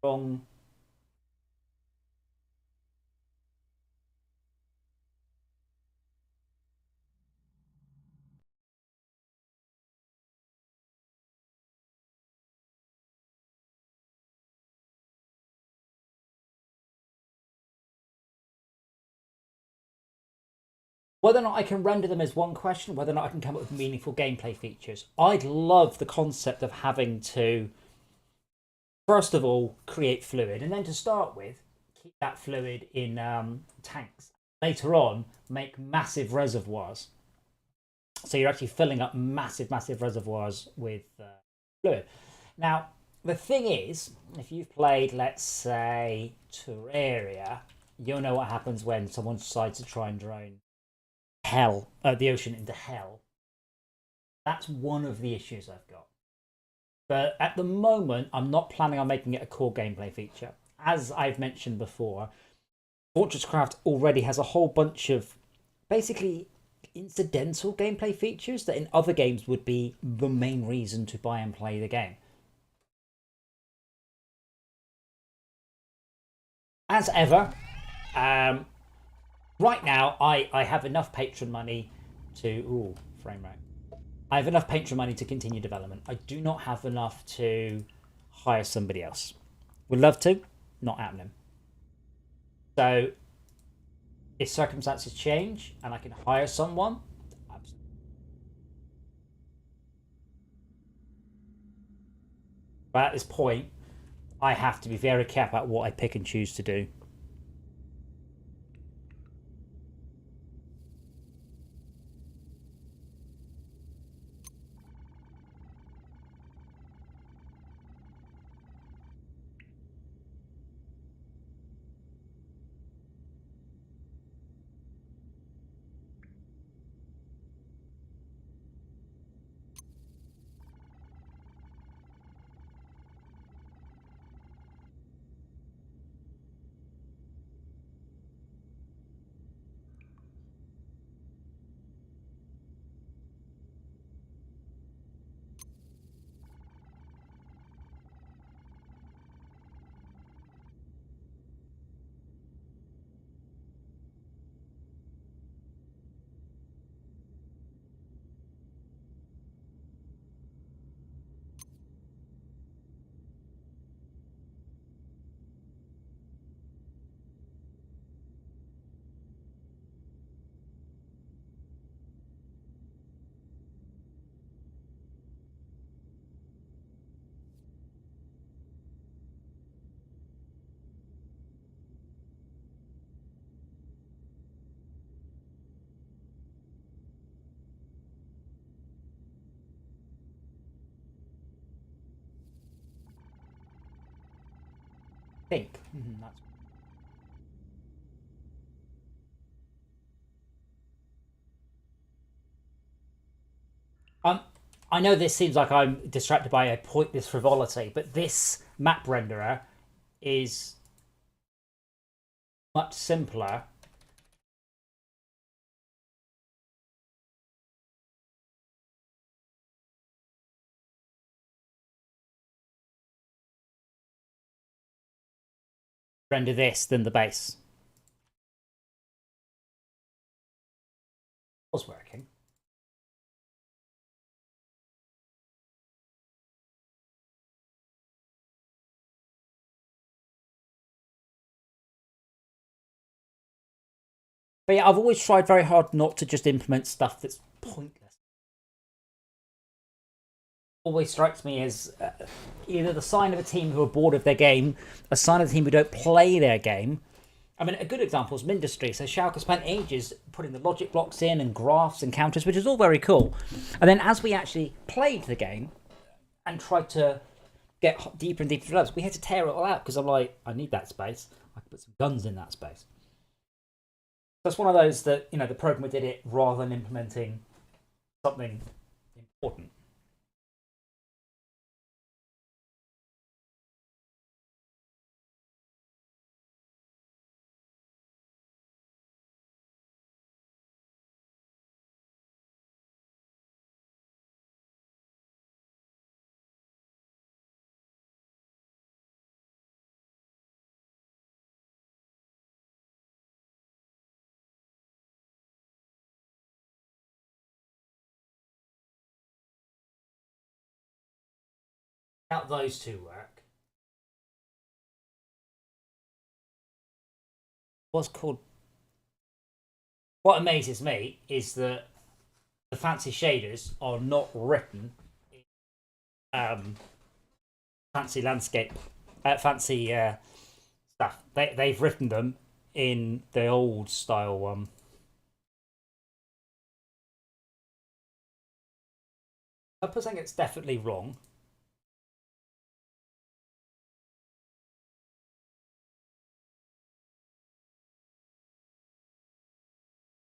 Wrong. Whether or not I can render them is one question, whether or not I can come up with meaningful gameplay features. I'd love the concept of having to, first of all, create fluid, and then to start with, keep that fluid in tanks. Later on, make massive reservoirs. So you're actually filling up massive, massive reservoirs with fluid. Now, the thing is, if you've played, let's say, Terraria, you'll know what happens when someone decides to try and drain the ocean into hell. That's one of the issues I've got. But at the moment, I'm not planning on making it a core gameplay feature. As I've mentioned before, FortressCraft already has a whole bunch of basically incidental gameplay features that in other games would be the main reason to buy and play the game. As ever, right now I have enough patron money to... Ooh, frame rate. I have enough patron money to continue development. I do not have enough to hire somebody else. Would love to, not happening. So if circumstances change and I can hire someone, absolutely. But at this point, I have to be very careful about what I pick and choose to do. Think. That's I know this seems like I'm distracted by a pointless frivolity, but this map renderer is much simpler. Render this than the base. Was working. But yeah, I've always tried very hard not to just implement stuff that's pointless. Always strikes me as either the sign of a team who are bored of their game, a sign of a team who don't play their game. I mean, a good example is Mindustry. So Schalke spent ages putting the logic blocks in and graphs and counters, which is all very cool. And then as we actually played the game and tried to get deeper and deeper levels, we had to tear it all out because I'm like, I need that space. I can put some guns in that space. So it's one of those that, the programmer did it rather than implementing something important. How those two work. What's called What amazes me is that the fancy shaders are not written in fancy landscape, fancy stuff. They've written them in the old style one. I'm not saying it's definitely wrong.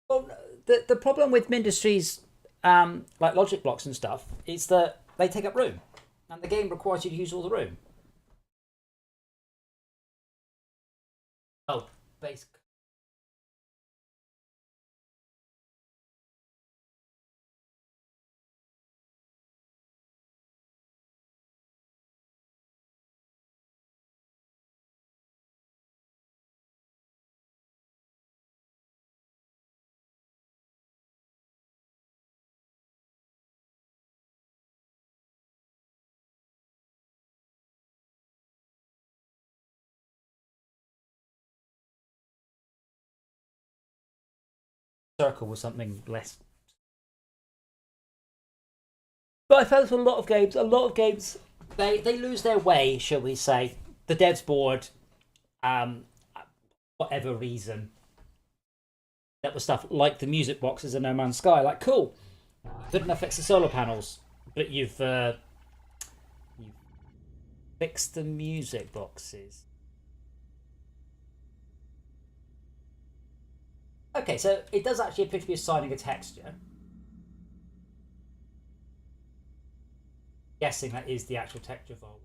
Well, the problem with Mindustries, like logic blocks and stuff, is that they take up room, and the game requires you to use all the room. Oh, base. circle was something less. But I found a lot of games, they lose their way, shall we say. The dev's bored, whatever reason. That was stuff like the music boxes in No Man's Sky. Like, cool, good enough fix the solar panels, but you've fixed the music boxes. Okay, so it does actually appear to be assigning a texture. Guessing that is the actual texture file.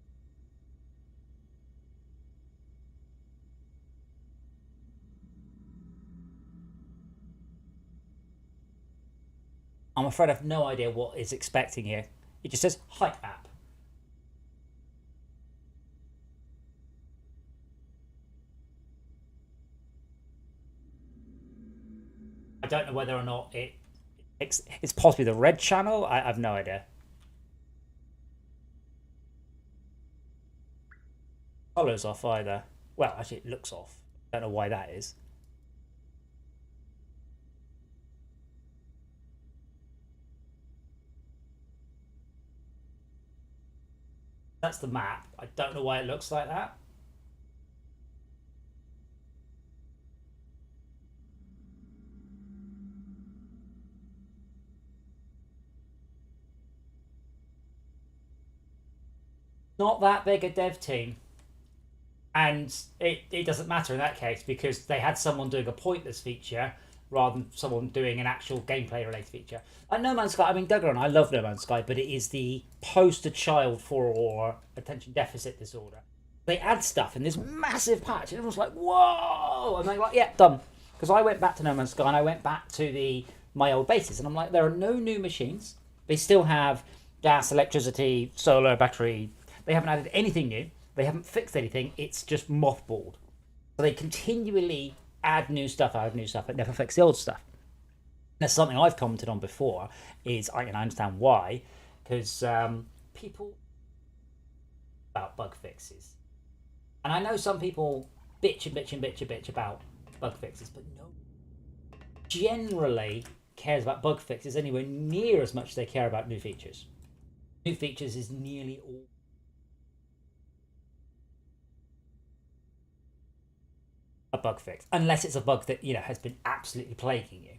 I'm afraid I have no idea what it's expecting here. It just says hype app. I don't know whether or not it's possibly the red channel. I have no idea. Color's off either. Well, actually, it looks off. I don't know why that is. That's the map. I don't know why it looks like that. Not that big a dev team. And it doesn't matter in that case because they had someone doing a pointless feature rather than someone doing an actual gameplay related feature. Like No Man's Sky, I mean, don't get on, I love No Man's Sky, but it is the poster child for attention deficit disorder. They add stuff in this massive patch, and everyone's like, whoa! And they're like, yeah, done. Because I went back to No Man's Sky and I went back to my old bases, and I'm like, there are no new machines. They still have gas, electricity, solar, battery. They haven't added anything new. They haven't fixed anything. It's just mothballed. So they continually add new stuff, but never fix the old stuff. That's something I've commented on before. I can understand why, because people about bug fixes, and I know some people bitch about bug fixes, but no, generally cares about bug fixes anywhere near as much as they care about new features. New features is nearly all. A bug fix, unless it's a bug that has been absolutely plaguing you.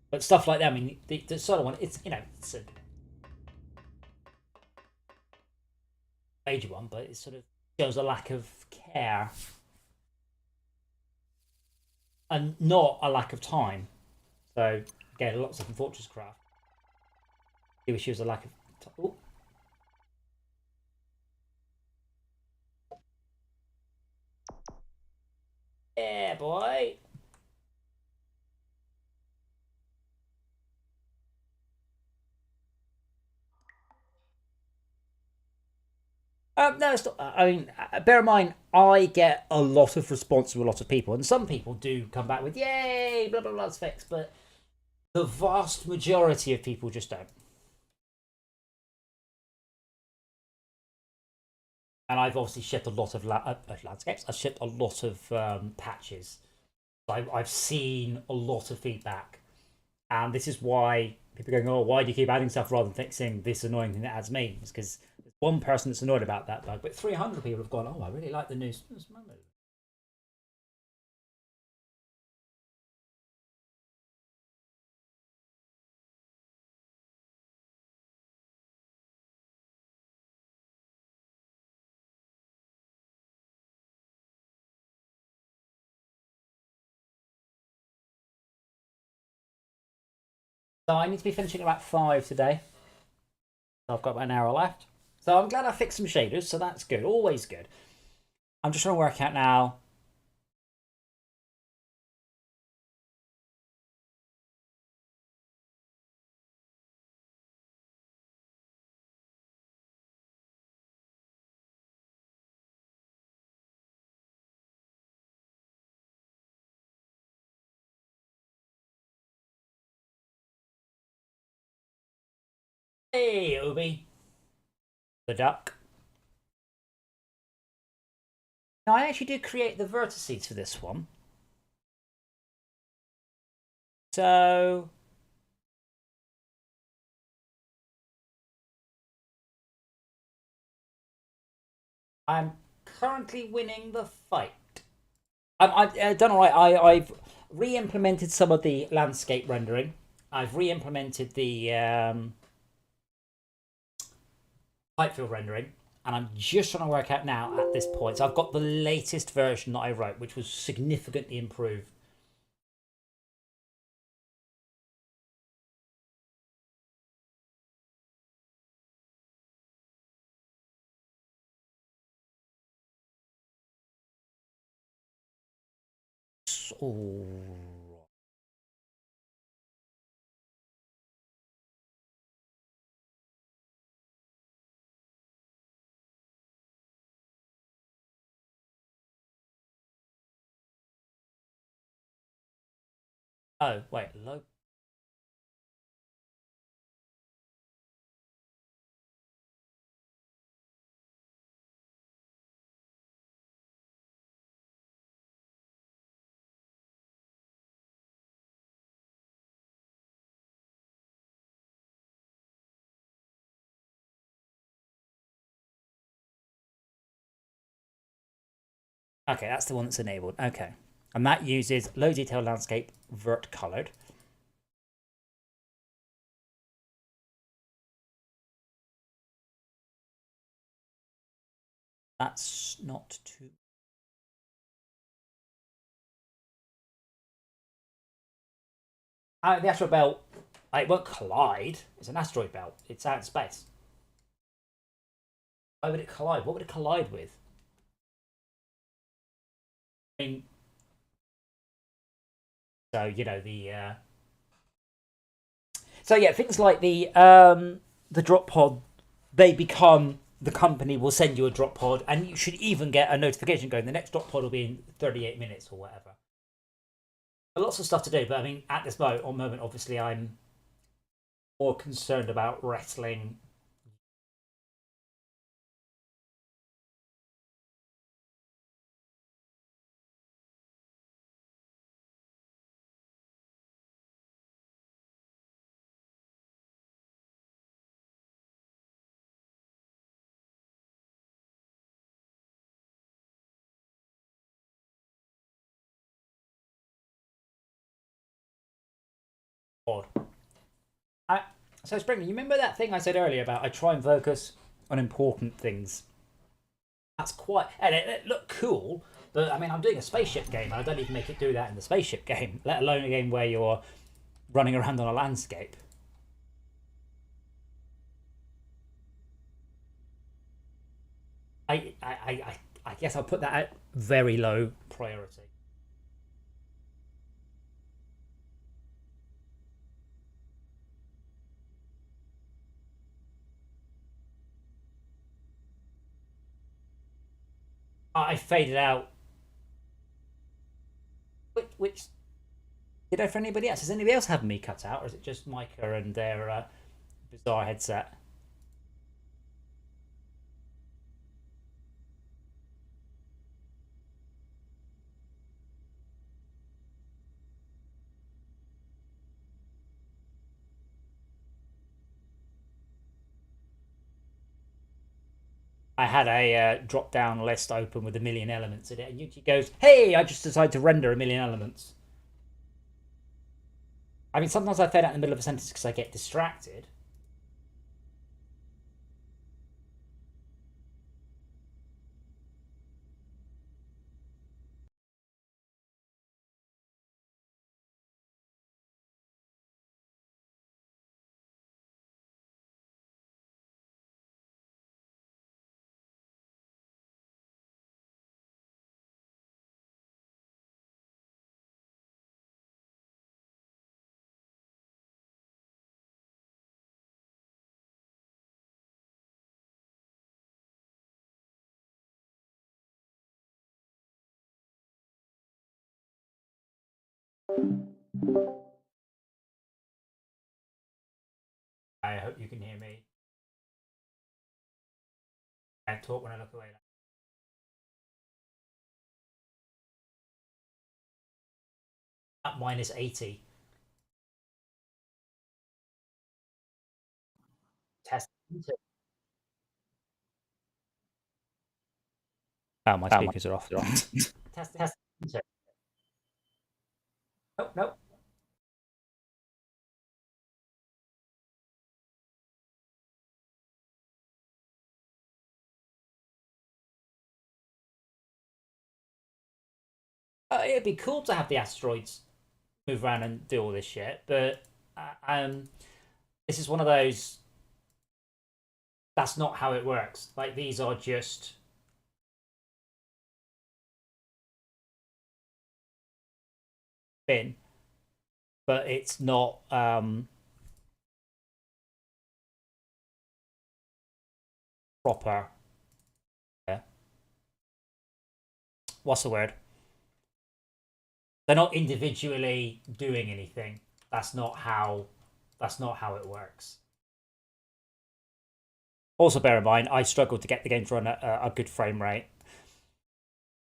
But stuff like that, I mean, the sort of one, it's it's a major one, but it sort of shows a lack of care and not a lack of time. So again, lots of FortressCraft. The issue is a lack of time. Ooh. Yeah, boy. No, it's not. I mean, bear in mind, I get a lot of response from a lot of people, and some people do come back with "Yay, blah blah blah, it's fixed," but the vast majority of people just don't. And I've obviously shipped a lot of landscapes. I've shipped a lot of patches. I've seen a lot of feedback, and this is why people are going, "Oh, why do you keep adding stuff rather than fixing this annoying thing that adds memes?" Because there's one person that's annoyed about that bug, but 300 people have gone, "Oh, I really like the new." So I need to be finishing about 5 today. So I've got about an hour left. So I'm glad I fixed some shaders, so that's good. Always good. I'm just trying to work out now. Hey, Obi. The duck. Now, I actually did create the vertices for this one. So I'm currently winning the fight. I've done all right. I've re-implemented some of the landscape rendering. I've re-implemented the pipe field rendering, and I'm just trying to work out now at this point. So I've got the latest version that I wrote, which was significantly improved. Oh. Oh, wait, low. Okay, that's the one that's enabled. Okay. And that uses low detail landscape vert colored. That's not too. The asteroid belt, it won't collide. It's an asteroid belt. It's out in space. Why would it collide? What would it collide with? I mean, so you know the. So yeah, things like the drop pod, they become the company will send you a drop pod, and you should even get a notification going. The next drop pod will be in 38 minutes or whatever. Lots of stuff to do, but I mean, at this moment, obviously, I'm more concerned about wrestling. Pod. So, Spring, you remember that thing I said earlier about I try and focus on important things? That's quite, and it looked cool, but I mean, I'm doing a spaceship game, and I don't even make it do that in the spaceship game, let alone a game where you're running around on a landscape. I guess I'll put that at very low priority. I faded out. Which did I for anybody else? Does anybody else have me cut out, or is it just Micah and their bizarre headset? I had a drop down list open with a million elements in it, and YouTube goes, "Hey, I just decided to render a million elements." I mean, sometimes I fade out in the middle of a sentence because I get distracted. I hope you can hear me. I talk when I look away. At minus 80. Oh, my speakers are off. Test, test. Nope, nope. It'd be cool to have the asteroids move around and do all this shit, but this is one of those. That's not how it works. Like, these are just bin, but it's not proper. What's the word? They're not individually doing anything. That's not how it works. Also, bear in mind, I struggled to get the game to run a good frame rate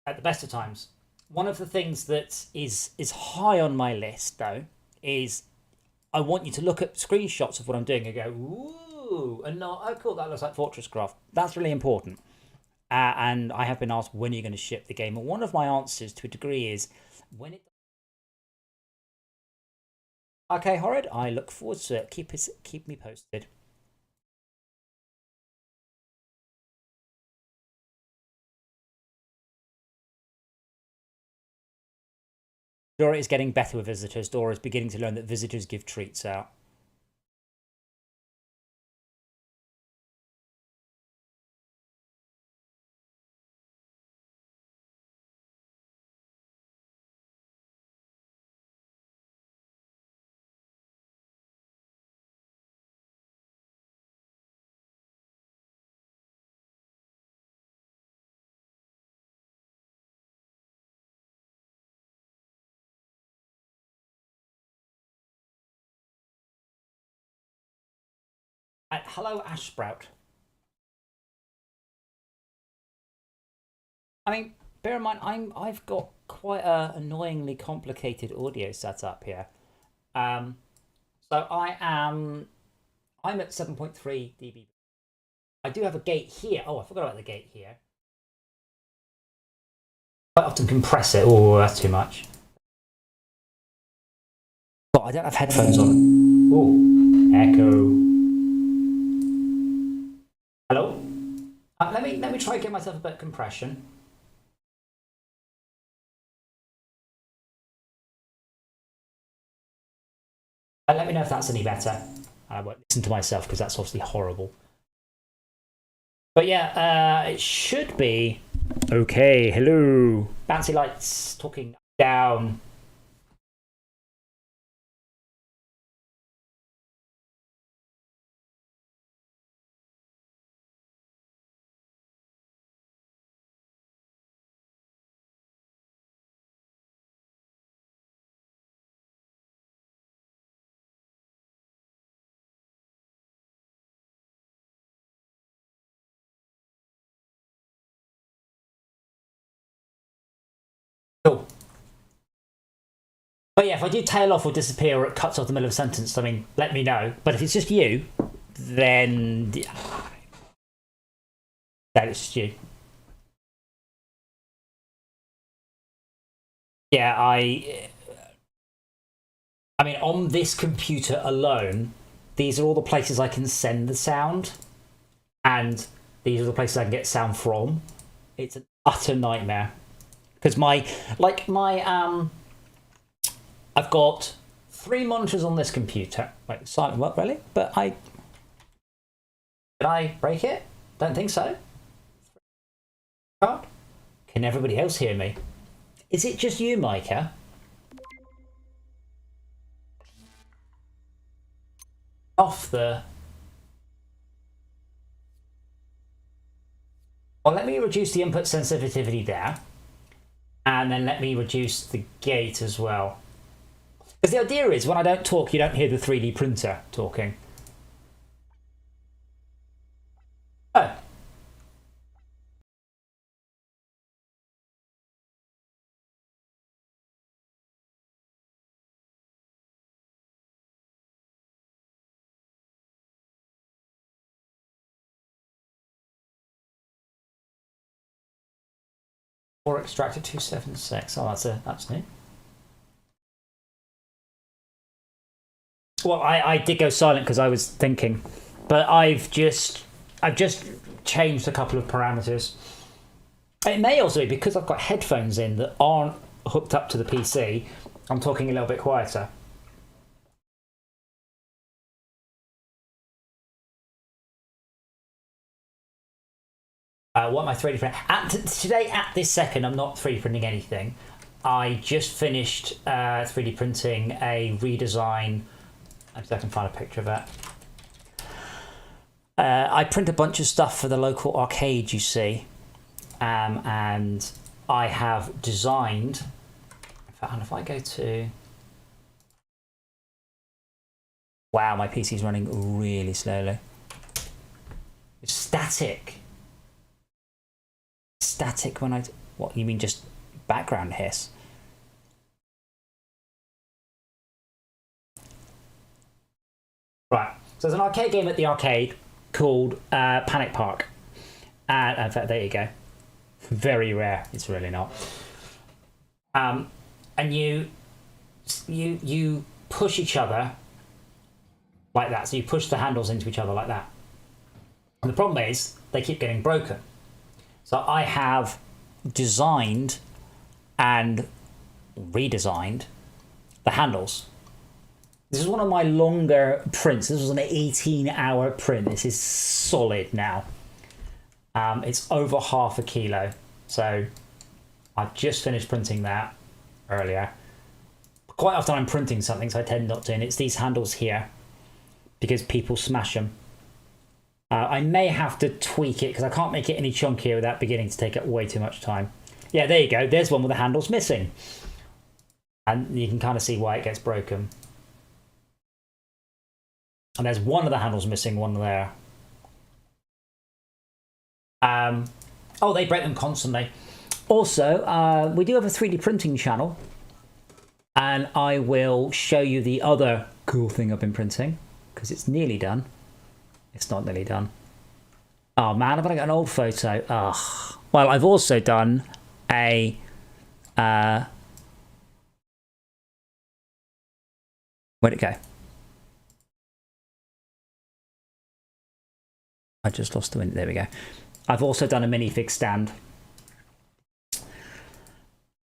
at the best of times. One of the things that is high on my list, though, is I want you to look at screenshots of what I'm doing and go, ooh, and not, oh, cool, that looks like FortressCraft. That's really important. And I have been asked, when are you going to ship the game? And one of my answers, to a degree, is when it. Okay, Horrid, I look forward to it. Keep me posted. Dora is getting better with visitors. Dora is beginning to learn that visitors give treats out. Hello, Ash Sprout. I mean, bear in mind, I've got quite a annoyingly complicated audio setup here. So I'm at 7.3 dB. I do have a gate here. Oh, I forgot about the gate here. I often compress it. Oh, that's too much. But I don't have headphones on. Oh, echo. Hello. Let me try and get myself a bit of compression. Let me know if that's any better. I won't listen to myself because that's obviously horrible. But yeah, it should be okay. Hello, Bouncy Lights talking down. Cool. But yeah, if I do tail off or disappear or it cuts off the middle of a sentence, I mean, let me know. But if it's just you, then that it's just you. Yeah, I mean, on this computer alone, these are all the places I can send the sound, and these are the places I can get sound from. It's an utter nightmare because I've got 3 monitors on this computer. Wait, silent work really? But did I break it? Don't think so. Can everybody else hear me? Is it just you, Micah? Off the. Well, let me reduce the input sensitivity there, and then let me reduce the gate as well. Because the idea is, when I don't talk, you don't hear the 3D printer talking. Oh. Or extractor 276. Oh, that's new. Well, I did go silent because I was thinking, but I've just changed a couple of parameters. It may also be because I've got headphones in that aren't hooked up to the PC. I'm talking a little bit quieter. What am I 3D printing? Today, at this second, I'm not 3D printing anything. I just finished 3D printing a redesign. I can find a picture of it. I print a bunch of stuff for the local arcade, you see. And I have designed, and if I go to, wow, my PC's running really slowly. It's static. Static when what, you mean just background hiss? Right, so there's an arcade game at the arcade called Panic Park. And in fact, there you go. Very rare. It's really not. And you push each other like that. So you push the handles into each other like that. And the problem is they keep getting broken. So I have designed and redesigned the handles. This is one of my longer prints. This was an 18-hour print. This is solid now. It's over 1/2 kilo. So I've just finished printing that earlier. Quite often I'm printing something, so I tend not to. And it's these handles here because people smash them. I may have to tweak it because I can't make it any chunkier without beginning to take up way too much time. Yeah, there you go. There's one with the handles missing. And you can kind of see why it gets broken. And there's one of the handles missing, one there. Oh, they break them constantly. Also, we do have a 3D printing channel. And I will show you the other cool thing I've been printing. Because it's nearly done. It's not nearly done. Oh man, I've got to get an old photo. Ugh. Well, I've also done a... where'd it go? I just lost the window. There we go. I've also done a minifig stand.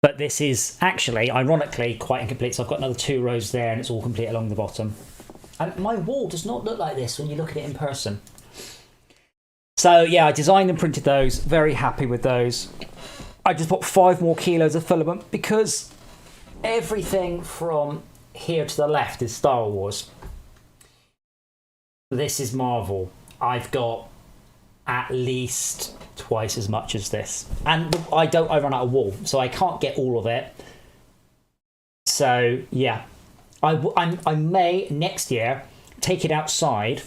But this is actually, ironically, quite incomplete. So I've got another 2 rows there and it's all complete along the bottom. And my wall does not look like this when you look at it in person. So yeah, I designed and printed those. Very happy with those. I just bought 5 more kilos of filament because everything from here to the left is Star Wars. This is Marvel. I've got at least twice as much as this. And I run out of wool, so I can't get all of it. So yeah, I may next year take it outside,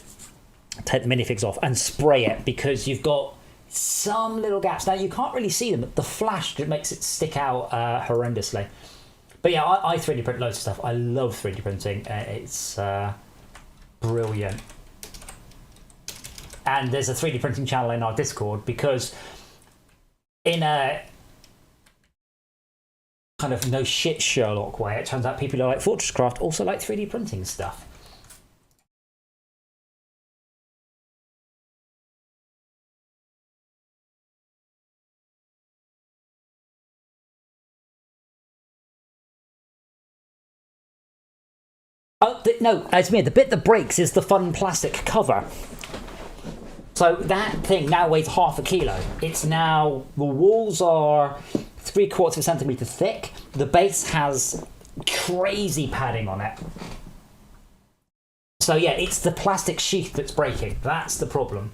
take the minifigs off and spray it because you've got some little gaps. Now you can't really see them, but the flash just makes it stick out horrendously. But yeah, I 3D print loads of stuff. I love 3D printing. It's brilliant. And there's a 3D printing channel in our Discord because in a kind of no shit Sherlock way, it turns out people who like FortressCraft also like 3D printing stuff. Oh, no, it's me. The bit that breaks is the fun plastic cover. So that thing now weighs 1/2 kilo. It's now, the walls are 3/4 centimetre thick. The base has crazy padding on it. So yeah, it's the plastic sheath that's breaking. That's the problem.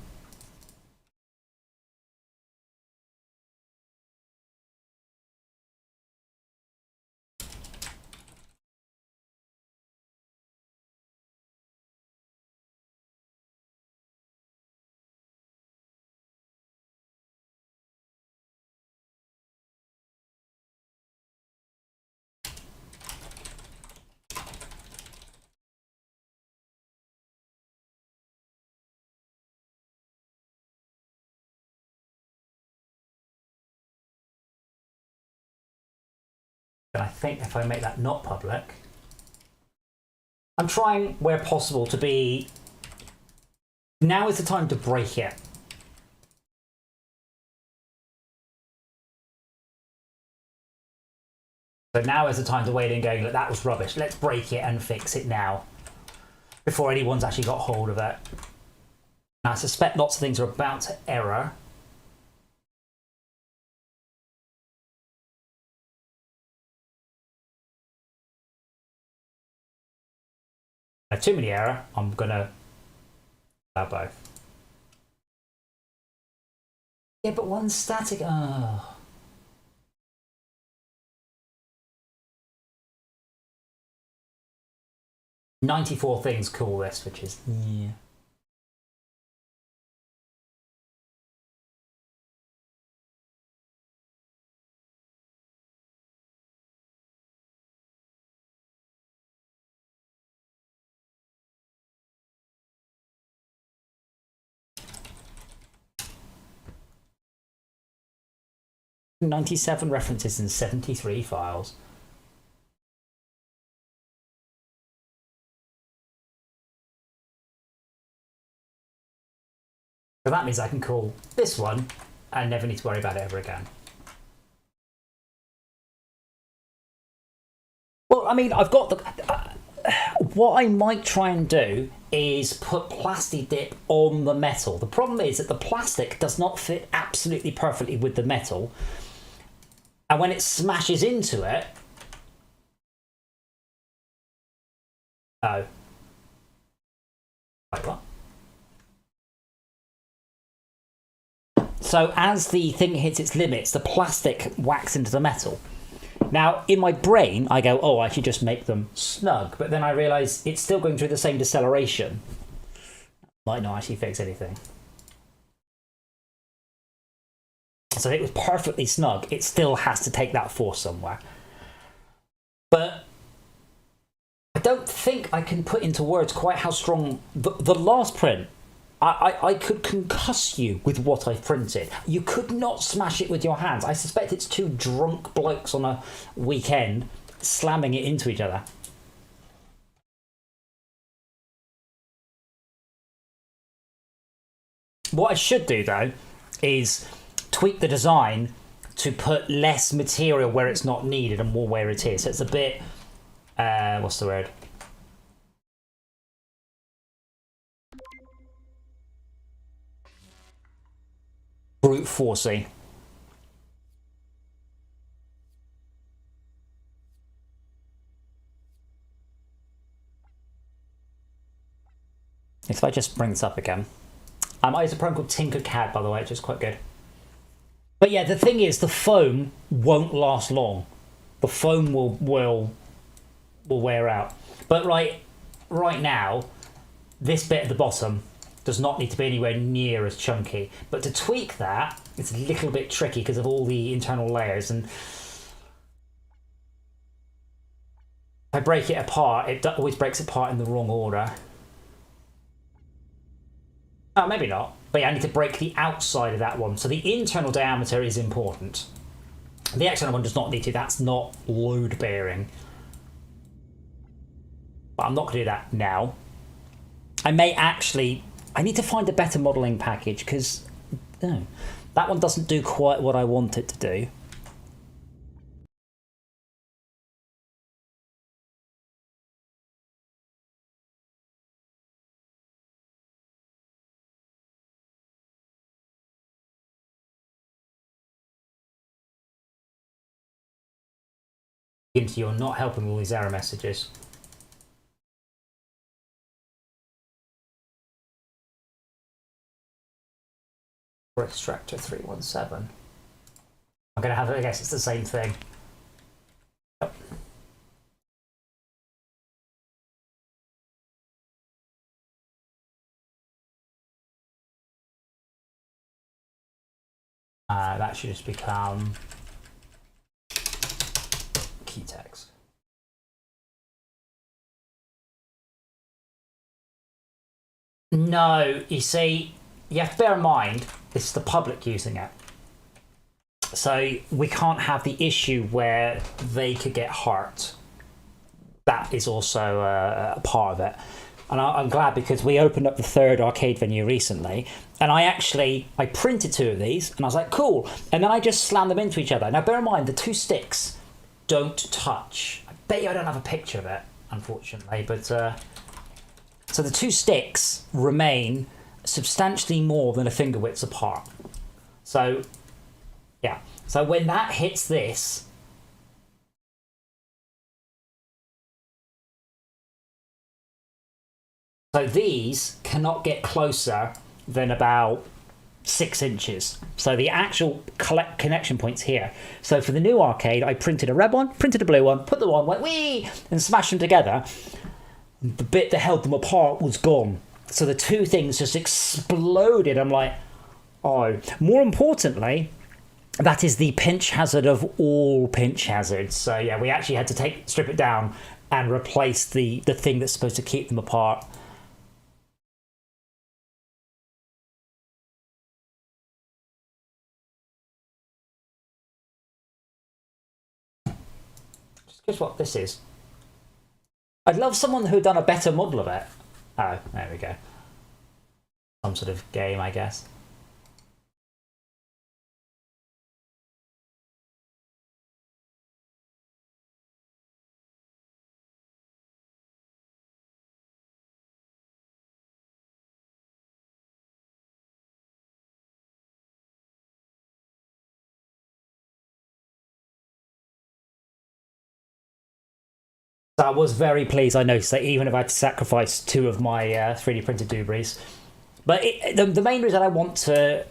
And I think if I make that not public, I'm trying where possible to be, now is the time to break it. So now is the time to wait in going, look, that was rubbish. Let's break it and fix it now, before anyone's actually got hold of it. Now, I suspect lots of things are about to error. Now, too many error, I'm gonna allow both. Yeah, but one's static. Oh. "94 things call this," which is, yeah. "97 references in 73 files. So that means I can call this one and never need to worry about it ever again. Well, I mean, I've got the... what I might try and do is put plastic dip on the metal. The problem is that the plastic does not fit absolutely perfectly with the metal. And when it smashes into it... Oh. Wait, what? So as the thing hits its limits, the plastic whacks into the metal. Now, in my brain, I go, oh, I should just make them snug. But then I realise it's still going through the same deceleration. Might not actually fix anything. So if it was perfectly snug, it still has to take that force somewhere. But I don't think I can put into words quite how strong... The last print, I could concuss you with what I've printed. You could not smash it with your hands. I suspect it's two drunk blokes on a weekend slamming it into each other. What I should do, though, is tweak the design to put less material where it's not needed and more where it is. So it's a bit... what's the word? Brute forcey. If I just bring this up again. I use a program called Tinkercad, by the way, which is quite good. But yeah, the thing is, the foam won't last long. The foam will wear out. But right now, this bit at the bottom does not need to be anywhere near as chunky. But to tweak that, it's a little bit tricky because of all the internal layers. And if I break it apart, it always breaks apart in the wrong order. Oh, maybe not. But yeah, I need to break the outside of that one. So the internal diameter is important. The external one does not need to. That's not load bearing. But I'm not going to do that now. I may actually... I need to find a better modelling package because no, that one doesn't do quite what I want it to do. You're not helping with all these error messages. For extractor 317. I'm going to have it, I guess it's the same thing. Yep. That should just become key text. No, you see, you have to bear in mind, this is the public using it. So we can't have the issue where they could get hurt. That is also a part of it. And I'm glad, because we opened up the 3rd arcade venue recently, and I printed 2 of these, and I was like, cool. And then I just slammed them into each other. Now, bear in mind, the 2 sticks don't touch. I bet you I don't have a picture of it, unfortunately. But so the 2 sticks remain substantially more than a finger width apart. So, yeah. So when that hits this, so these cannot get closer than about 6 inches. So the actual connection point's here. So for the new arcade, I printed a red one, printed a blue one, put them on, went wee, and smashed them together. The bit that held them apart was gone. So the 2 things just exploded. I'm like, oh. More importantly, that is the pinch hazard of all pinch hazards. So yeah, we actually had to strip it down and replace the thing that's supposed to keep them apart. Guess what this is? I'd love someone who'd done a better model of it. Oh, there we go. Some sort of game, I guess. So I was very pleased. I noticed that even if I had to sacrifice 2 of my 3D printed doobies. But the main reason I want to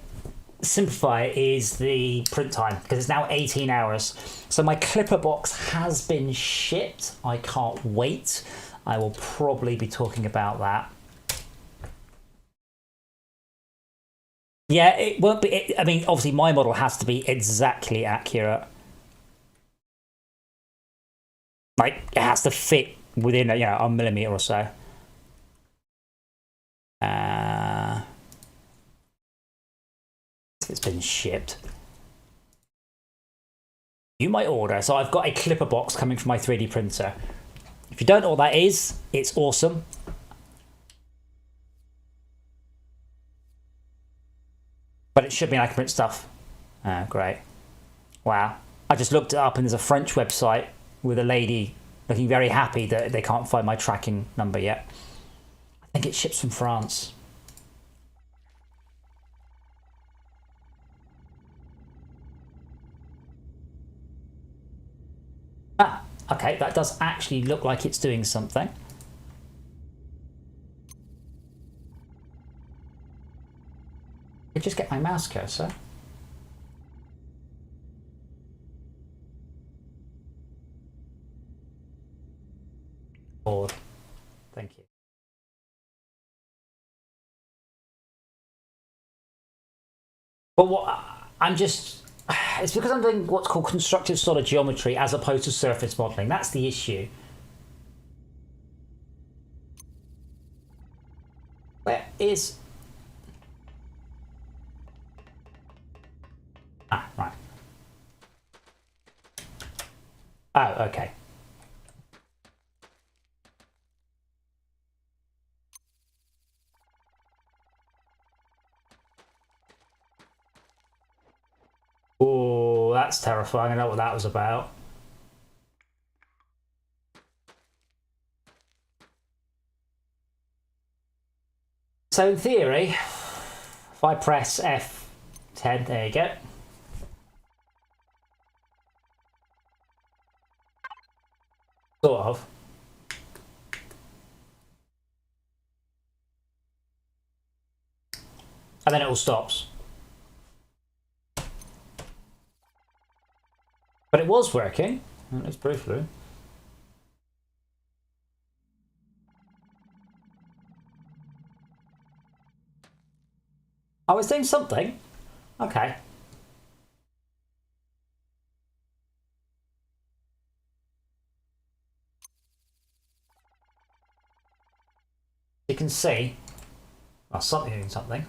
simplify is the print time, because it's now 18 hours. So my clipper box has been shipped. I can't wait. I will probably be talking about that. Yeah, it won't be. I mean, obviously my model has to be exactly accurate. Like, it has to fit within a millimeter or so. It's been shipped. You might order. So I've got a clipper box coming from my 3D printer. If you don't know what that is, it's awesome. But it should mean I can print stuff. Oh, great. Wow. I just looked it up, and there's a French website with a lady looking very happy that they can't find my tracking number yet. I think it ships from France. Ah, okay, that does actually look like it's doing something. I just get my mouse cursor. Board. Thank you. But what I'm just, it's because I'm doing what's called constructive solid geometry as opposed to surface modeling. That's the issue. Where is... Ah, right. Oh, okay. Oh, that's terrifying. I know what that was about. So in theory, if I press F10, there you go. Sort of. And then it all stops. But it was working, at least briefly. I was doing something. Okay. You can see, well, something doing something.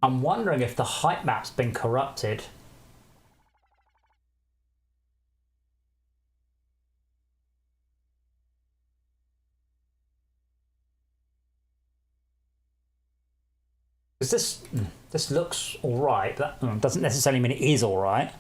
I'm wondering if the height map's been corrupted. Because this looks all right. That doesn't necessarily mean it is all right.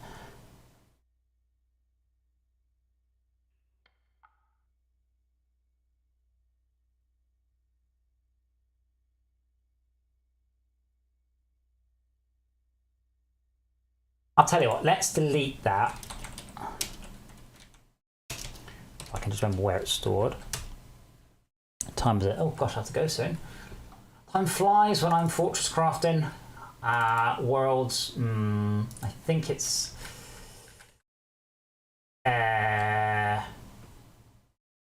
I'll tell you what, let's delete that. If I can just remember where it's stored. Time is it? Oh gosh, I have to go soon. Time flies when I'm fortress crafting. Worlds, I think it's...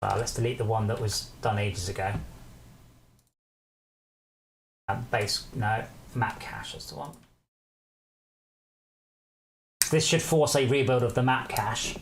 let's delete the one that was done ages ago. Base, no, map cache is the one. This should force a rebuild of the map cache.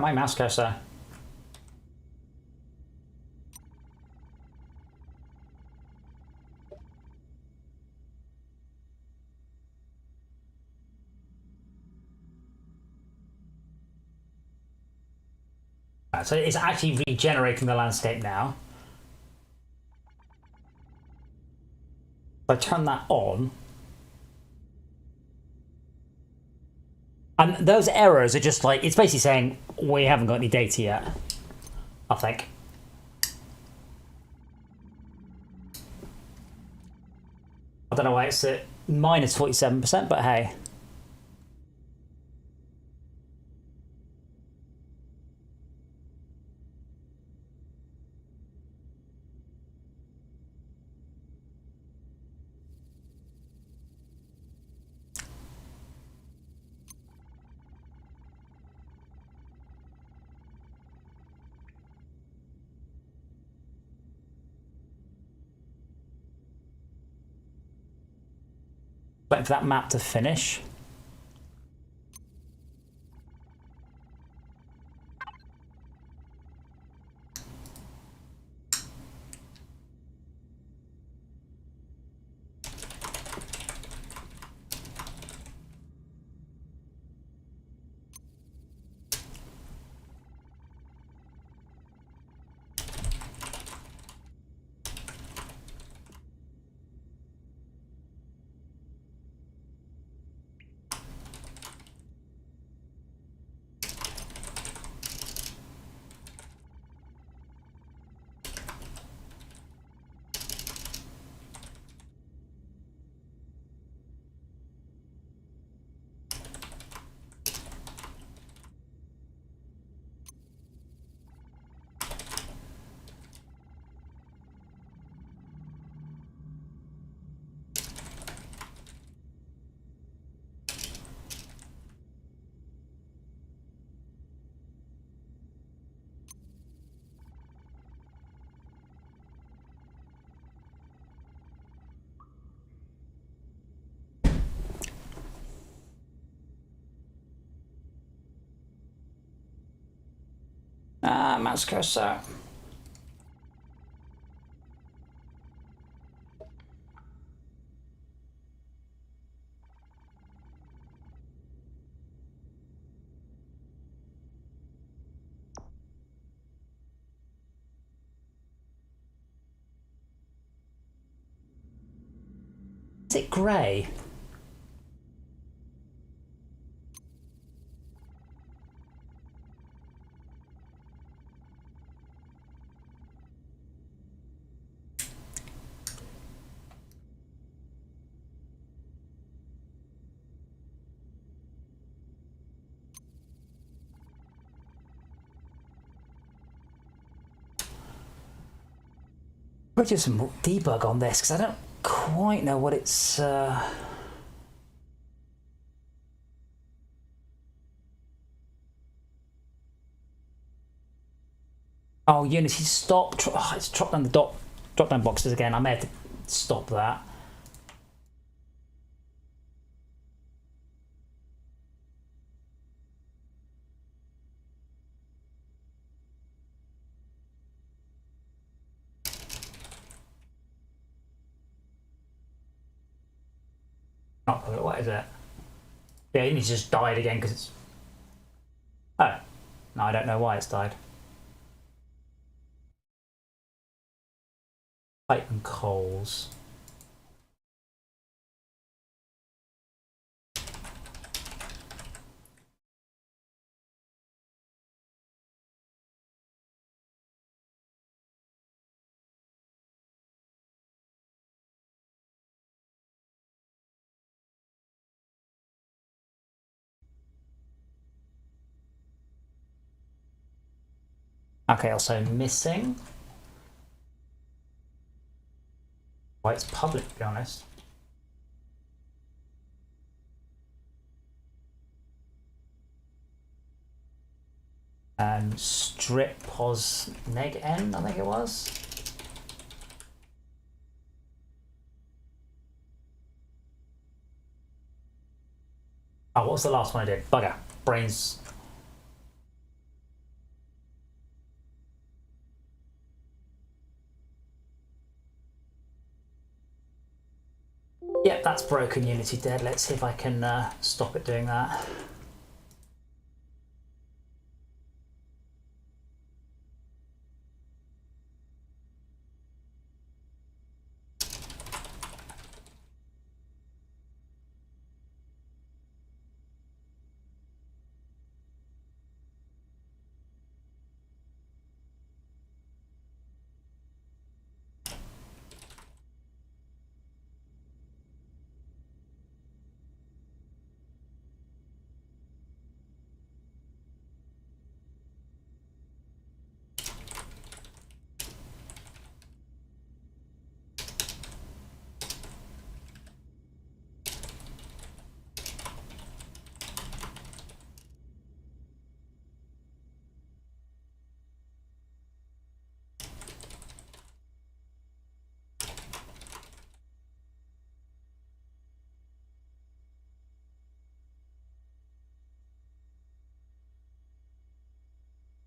My mouse cursor. So it's actually regenerating the landscape now. If I turn that on, and those errors are just like, it's basically saying we haven't got any data yet, I think. I don't know why it's at minus 47%, but hey. Waiting for that map to finish. Mouse cursor. Is it grey? We'll do some debug on this because I don't quite know what it's. Oh, Unity stop. Oh, it's dropped down the drop down boxes again. I may have to stop that. Not what is it? Yeah, Unity just died again because it's. Oh, no, I don't know why it's died. Pipe and coals. Okay, also missing. Why it's public, to be honest. Strip pos neg n, I think it was. Oh, what was the last one I did? Bugger. Brains. Yep, that's broken Unity dead. Let's see if I can stop it doing that.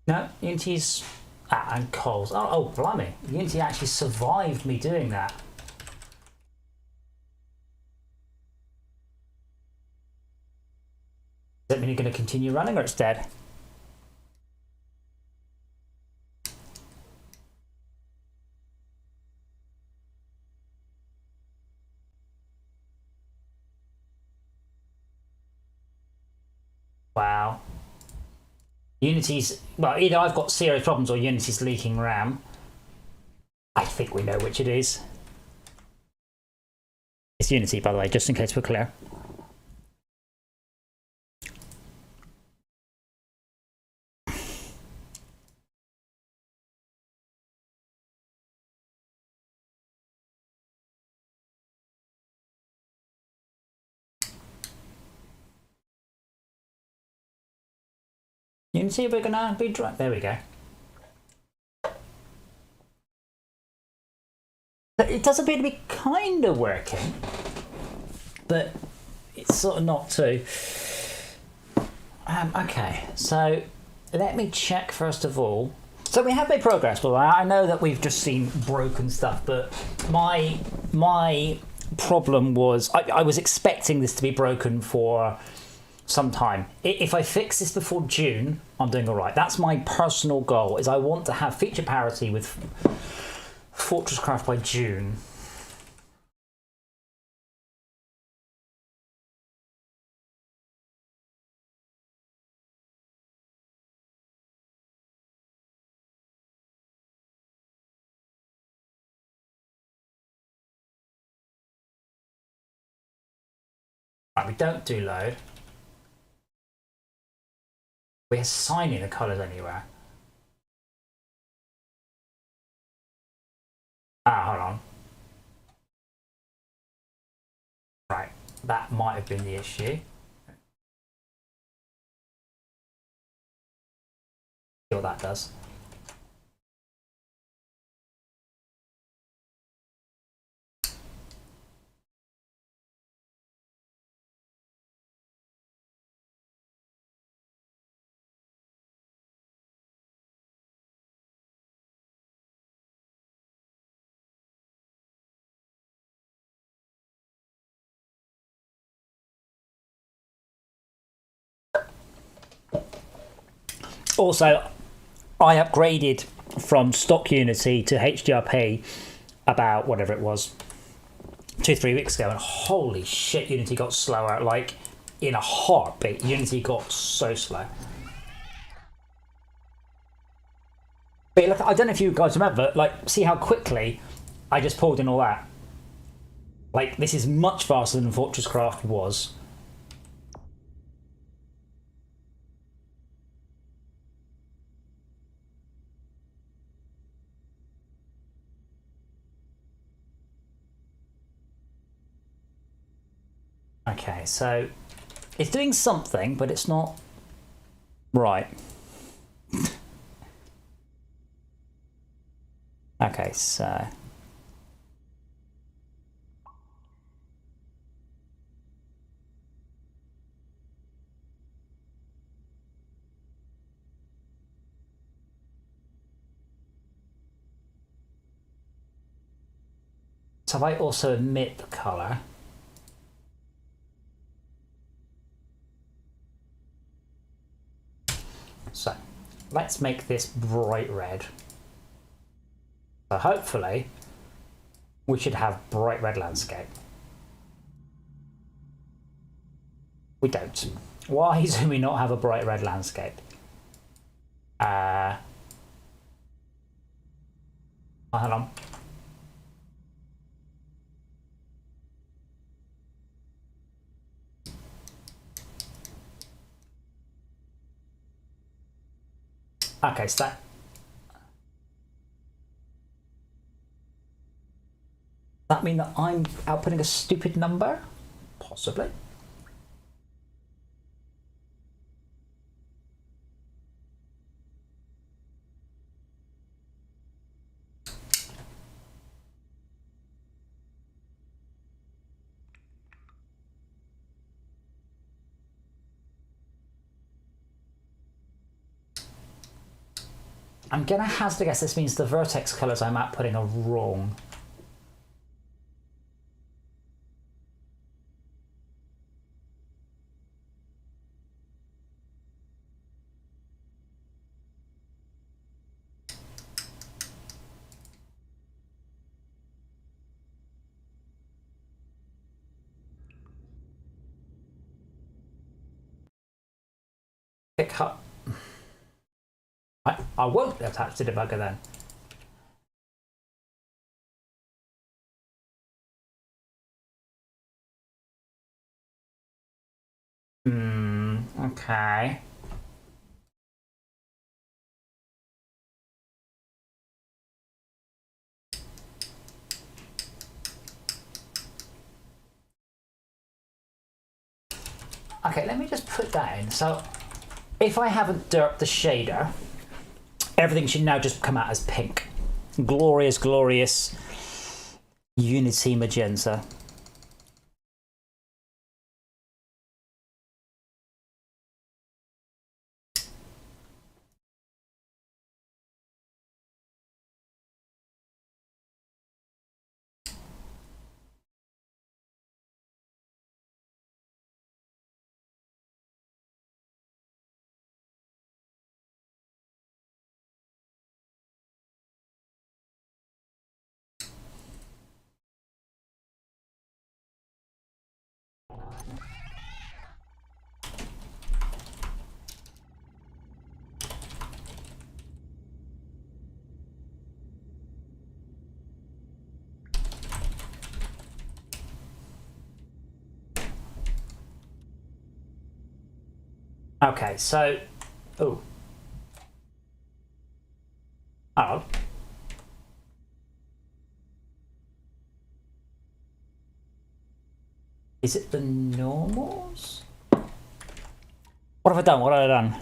No, Unity's... Ah, and coals. Oh, blimey. Unity actually survived me doing that. Does that mean you're going to continue running or it's dead? Wow. Unity's... Well, either I've got serious problems or Unity's leaking RAM. I think we know which it is. It's Unity, by the way, just in case we're clear. Unity, we're gonna be dry. There we go. It does appear to be kind of working, but it's sort of not too. Okay, so let me check first of all. So we have made progress, by the way. I know that we've just seen broken stuff, but my problem was I was expecting this to be broken for some time. If I fix this before June, I'm doing all right. That's my personal goal. Is I want to have feature parity with FortressCraft by June. Right, we don't do load. We're assigning the colours anywhere. Hold on. Right, that might have been the issue. See what that does. Also, I upgraded from stock Unity to HDRP about whatever it was 2-3 weeks ago, and holy shit, Unity got slower. Like in a heartbeat, Unity got so slow. But look, I don't know if you guys remember, like, see how quickly I just pulled in all that. Like, this is much faster than FortressCraft was. Okay, so it's doing something, but it's not right. Okay, so if I also emit the color, so let's make this bright red. So hopefully we should have bright red landscape. We don't. Why do we not have a bright red landscape? Hold on. Okay, so that mean that I'm outputting a stupid number? Possibly. I'm gonna hazard a guess this means the vertex colors I'm outputting are wrong. Pick up. I won't attach the debugger then. Okay. Okay, let me just put that in. So if I haven't derped the shader, everything should now just come out as pink. Glorious, glorious Unity magenta. Okay, so, oh. Oh. Is it the normals? What have I done? What have I done?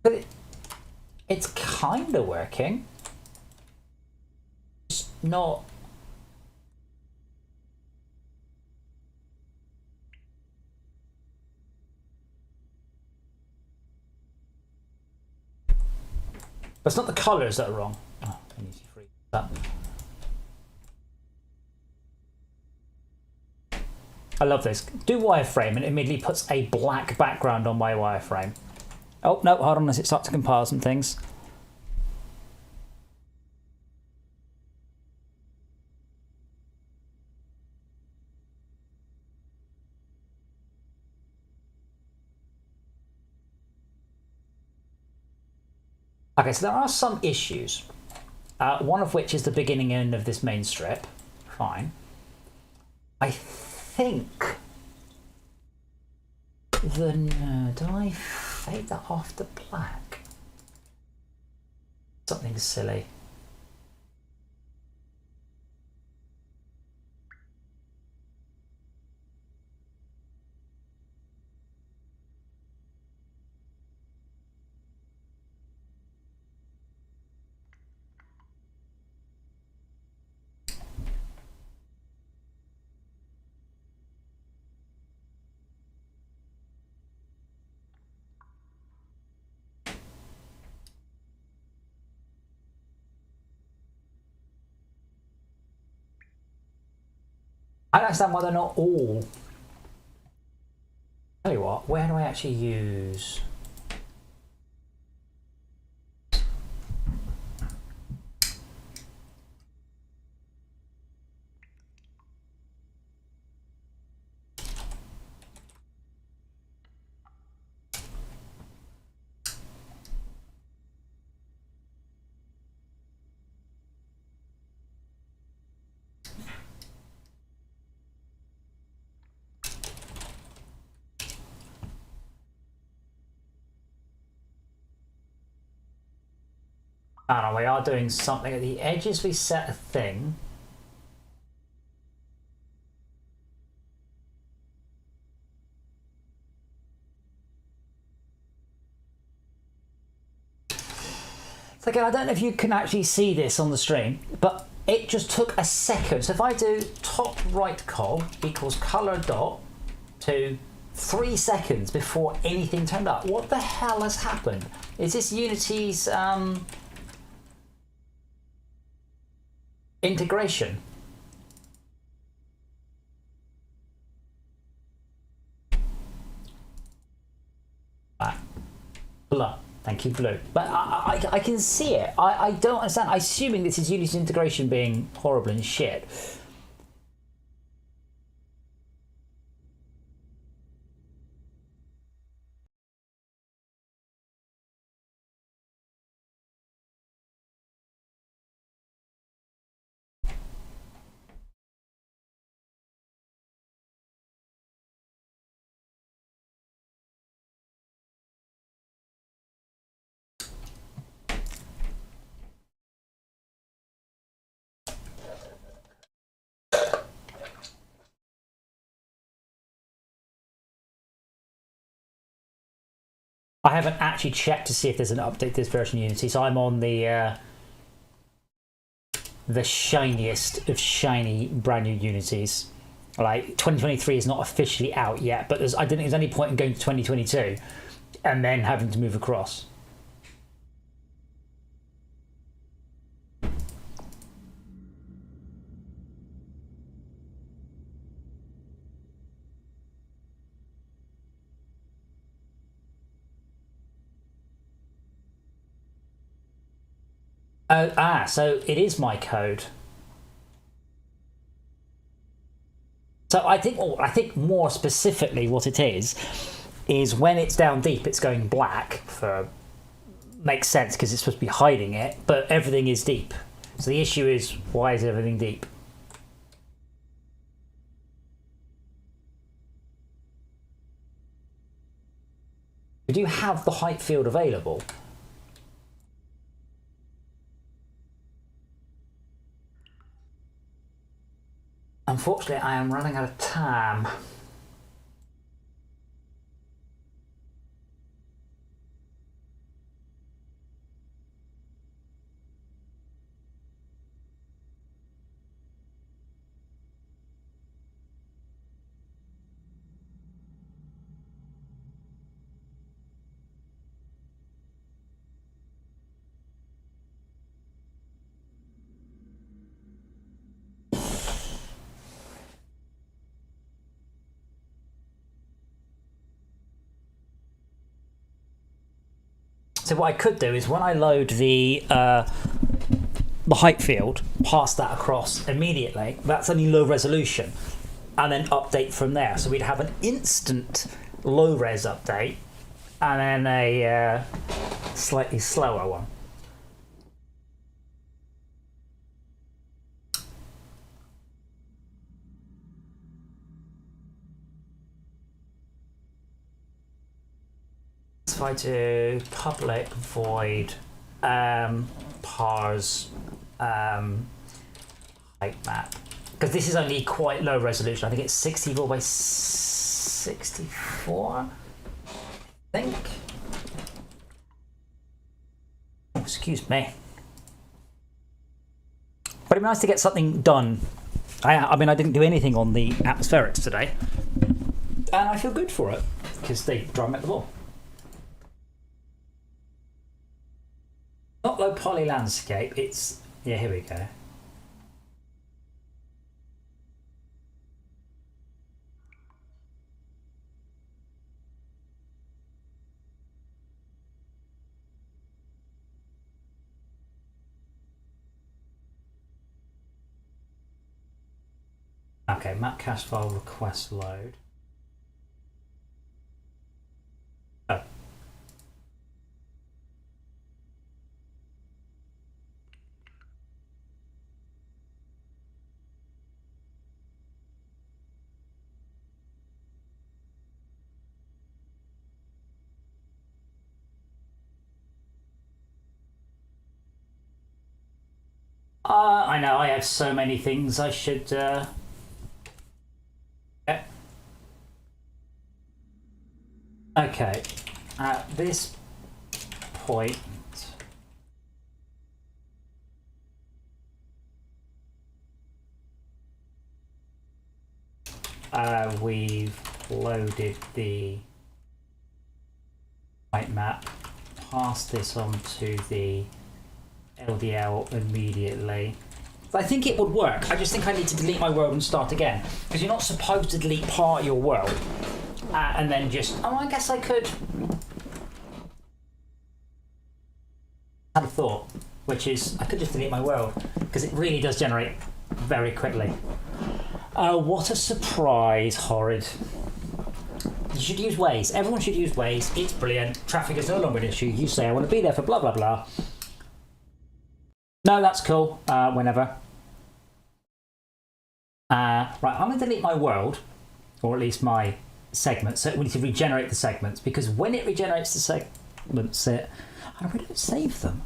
But it's kind of working. It's not. But it's not the colours that are wrong. Oh, I need to freeze that. I love this. Do wireframe and it immediately puts a black background on my wireframe. Oh, no, hold on as it starts to compile some things. Okay, so there are some issues. One of which is the beginning end of this main strip. Fine. I think did I fade that off to black? Something silly. I don't understand why they're not all. Tell you what, where do I actually use? I don't know, we are doing something at the edges. We set a thing. So again, I don't know if you can actually see this on the stream, but it just took a second. So if I do top right cog equals color dot to 3 seconds before anything turned up. What the hell has happened? Is this Unity's integration? Blur. Thank you, blue. But I can see it. I don't understand. I'm assuming this is Unity's integration being horrible and shit. I haven't actually checked to see if there's an update to this version of Unity, so I'm on the shiniest of shiny brand new Unities. Like 2023 is not officially out yet, but I didn't think there's any point in going to 2022 and then having to move across. So it is my code. So I think more specifically what it is when it's down deep, it's going black. Makes sense because it's supposed to be hiding it, but everything is deep. So the issue is, why is everything deep? We do have the height field available. Unfortunately, I am running out of time. So what I could do is when I load the height field, pass that across immediately. That's only low resolution, and then update from there. So we'd have an instant low res update, and then a slightly slower one. If I do public void parse height map, because this is only quite low resolution. I think it's 64 by 64. I think. Oh, excuse me. But it'd be nice to get something done. I mean, I didn't do anything on the atmospherics today, and I feel good for it because they drive me at the ball. Not low poly landscape. It's here we go. Okay, map cache file request load. Oh. I know, I have so many things I should... Yeah. Okay, at this point... we've loaded the height map, passed this on to the LDL immediately. I think it would work. I just think I need to delete my world and start again, because you're not supposed to delete part of your world and then just, oh, I guess I could. I had a thought, which is I could just delete my world, because it really does generate very quickly. What a surprise, horrid. You should use Waze. Everyone should use Waze. It's brilliant. Traffic is no longer an issue. You say, I want to be there for blah, blah, blah. No, that's cool. Whenever. Right, I'm going to delete my world, or at least my segments. So we need to regenerate the segments, because when it regenerates the segments, we don't save them.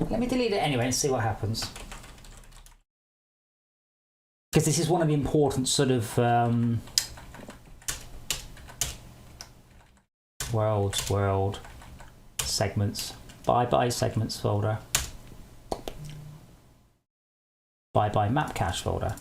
Let me delete it anyway and see what happens. Because this is one of the important sort of world segments. Bye segments folder. Bye map cache folder.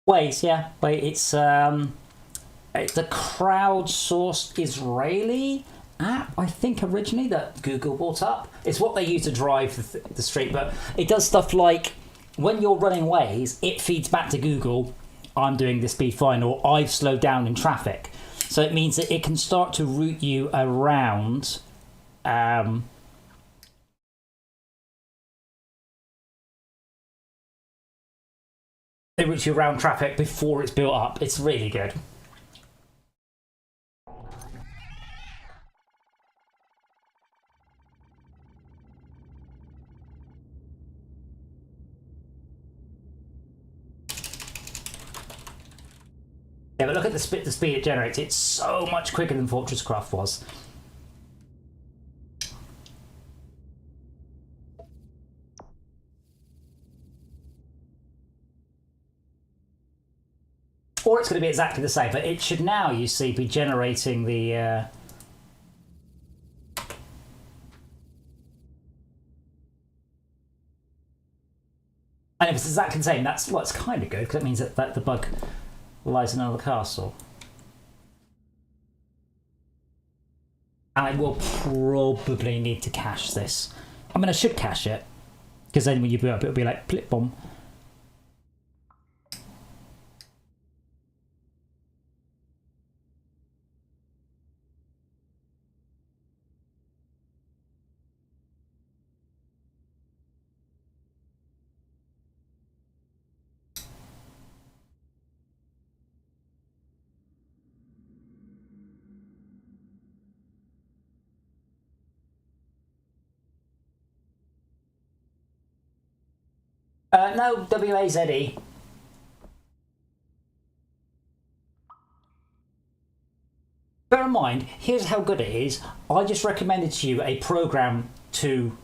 Waze, yeah. Wait, it's a crowdsourced Israeli app, I think, originally that Google bought up. It's what they use to drive the street, but it does stuff like when you're running Waze, it feeds back to Google, I'm doing this speed fine, or I've slowed down in traffic. So it means that it can start to route you around. It routes you around traffic before it's built up. It's really good. Yeah, but look at the speed it generates. It's so much quicker than FortressCraft was. Or it's going to be exactly the same, but it should now, you see, be generating the... And if it's exactly the same, that's what's kind of good, because it means that the bug lies in another castle. And I will probably need to cache this. I mean, I should cache it, because then when you boot up, it'll be like, blip bomb. No, WAZE. Bear in mind, here's how good it is. I just recommended to you a program to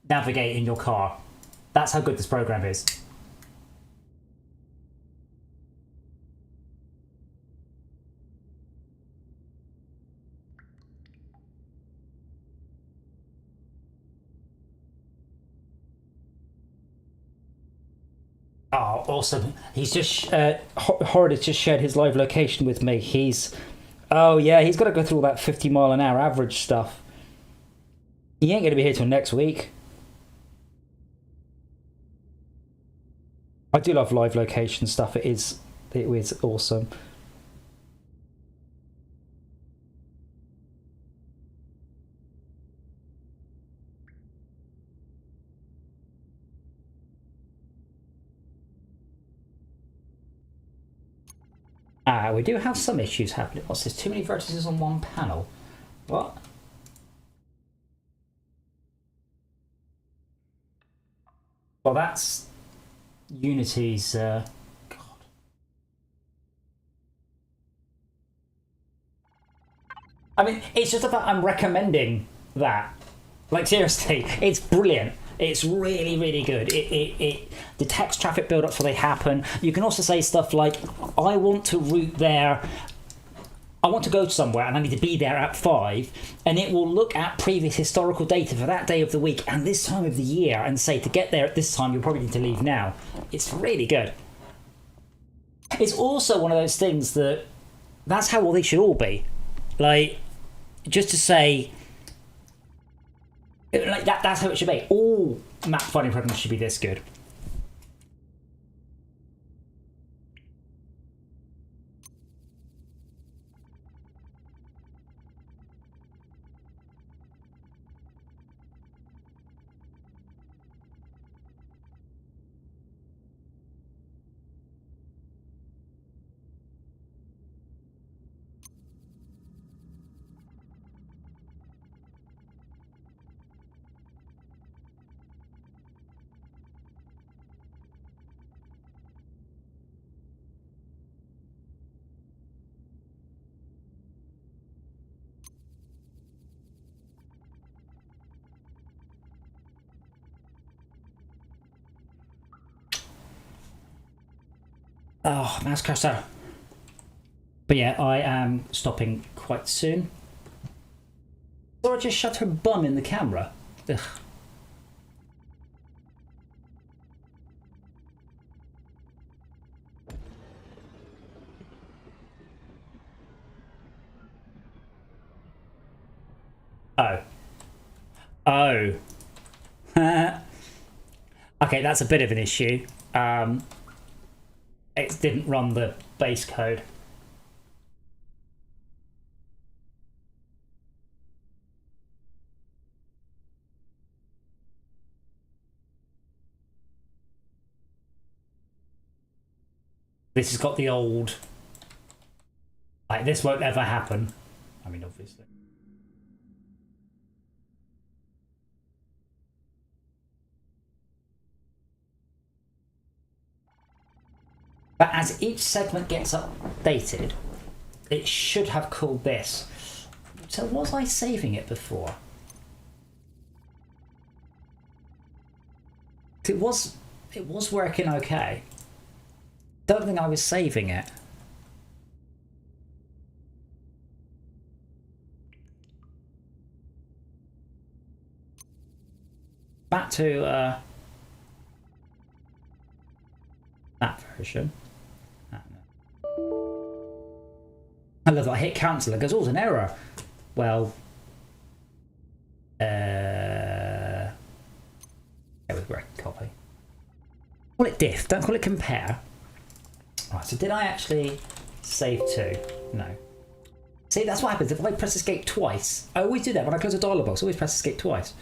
navigate in your car. That's how good this program is. Oh, awesome. He's just... Horrid has just shared his live location with me. He's... Oh, yeah, he's got to go through all that 50-mile-an-hour average stuff. He ain't going to be here till next week. I do love live location stuff. It is awesome. We do have some issues happening. What's this? Too many vertices on one panel. What? Well, that's Unity's... God. I mean, it's just about I'm recommending that. Like, seriously, it's brilliant. It's really, really good. It detects traffic build-ups before they happen. You can also say stuff like, I want to route there. I want to go somewhere and I need to be there at 5, and it will look at previous historical data for that day of the week and this time of the year and say, to get there at this time, you'll probably need to leave now. It's really good. It's also one of those things that's how they should all be. Like, just to say, like that's how it should be. All map finding programs should be this good. Oh, mouse cursor. But yeah, I am stopping quite soon. Or I just shut her bum in the camera. Ugh. Oh. Oh. Okay, that's a bit of an issue. It didn't run the base code. This has got the old... Like, this won't ever happen. I mean, obviously. But as each segment gets updated, it should have called this. So was I saving it before? It was working okay. Don't think I was saving it. Back to that version. I love that. I hit cancel. It goes, oh, it's an error. Well, it was correct. Copy. Call it diff. Don't call it compare. Right. So did I actually save to? No. See, that's what happens if I press escape twice. I always do that when I close a dialog box. I always press escape twice.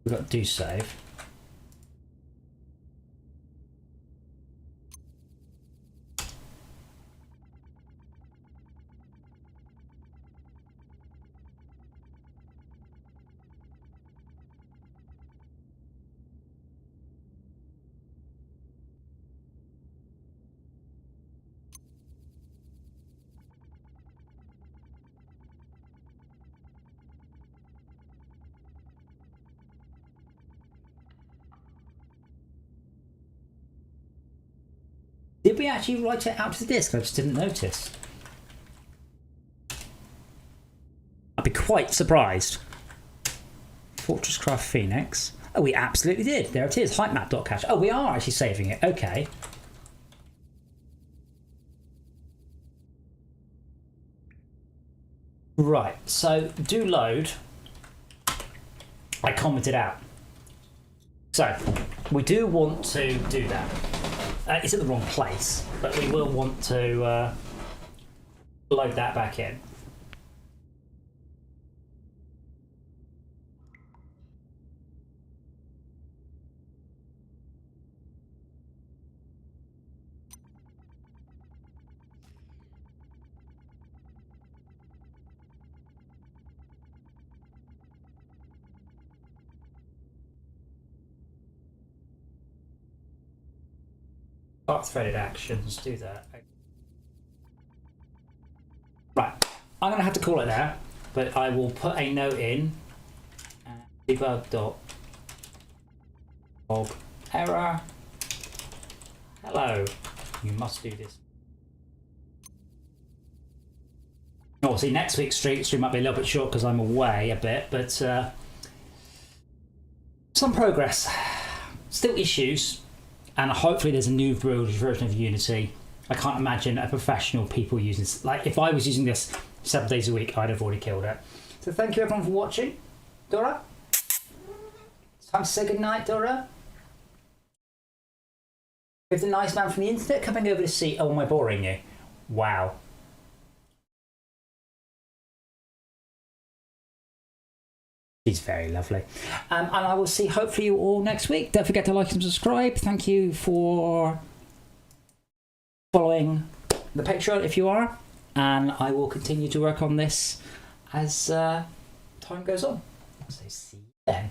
We've got do save. Did we actually write it out to the disk? I just didn't notice. I'd be quite surprised. FortressCraft Phoenix. Oh, we absolutely did. There it is. Heighmap.cache. Oh, we are actually saving it. Okay. Right. So do load. I commented out. So we do want to do that. It's in the wrong place, but we will want to load that back in. Start threaded actions, do that. Right, I'm going to have to call it there, but I will put a note in. Debug.log error. Hello, you must do this. Oh, see, next week's stream might be a little bit short because I'm away a bit, but some progress. Still issues. And hopefully there's a new version of Unity. I can't imagine a professional people using this. Like, if I was using this 7 days a week, I'd have already killed it. So thank you everyone for watching. Dora? It's time to say goodnight, Dora. With the nice man from the internet coming over to see, oh, am I boring you? Wow. She's very lovely. And I will see hopefully you all next week. Don't forget to like and subscribe. Thank you for following the Patreon if you are. and I will continue to work on this as time goes on. So see you then.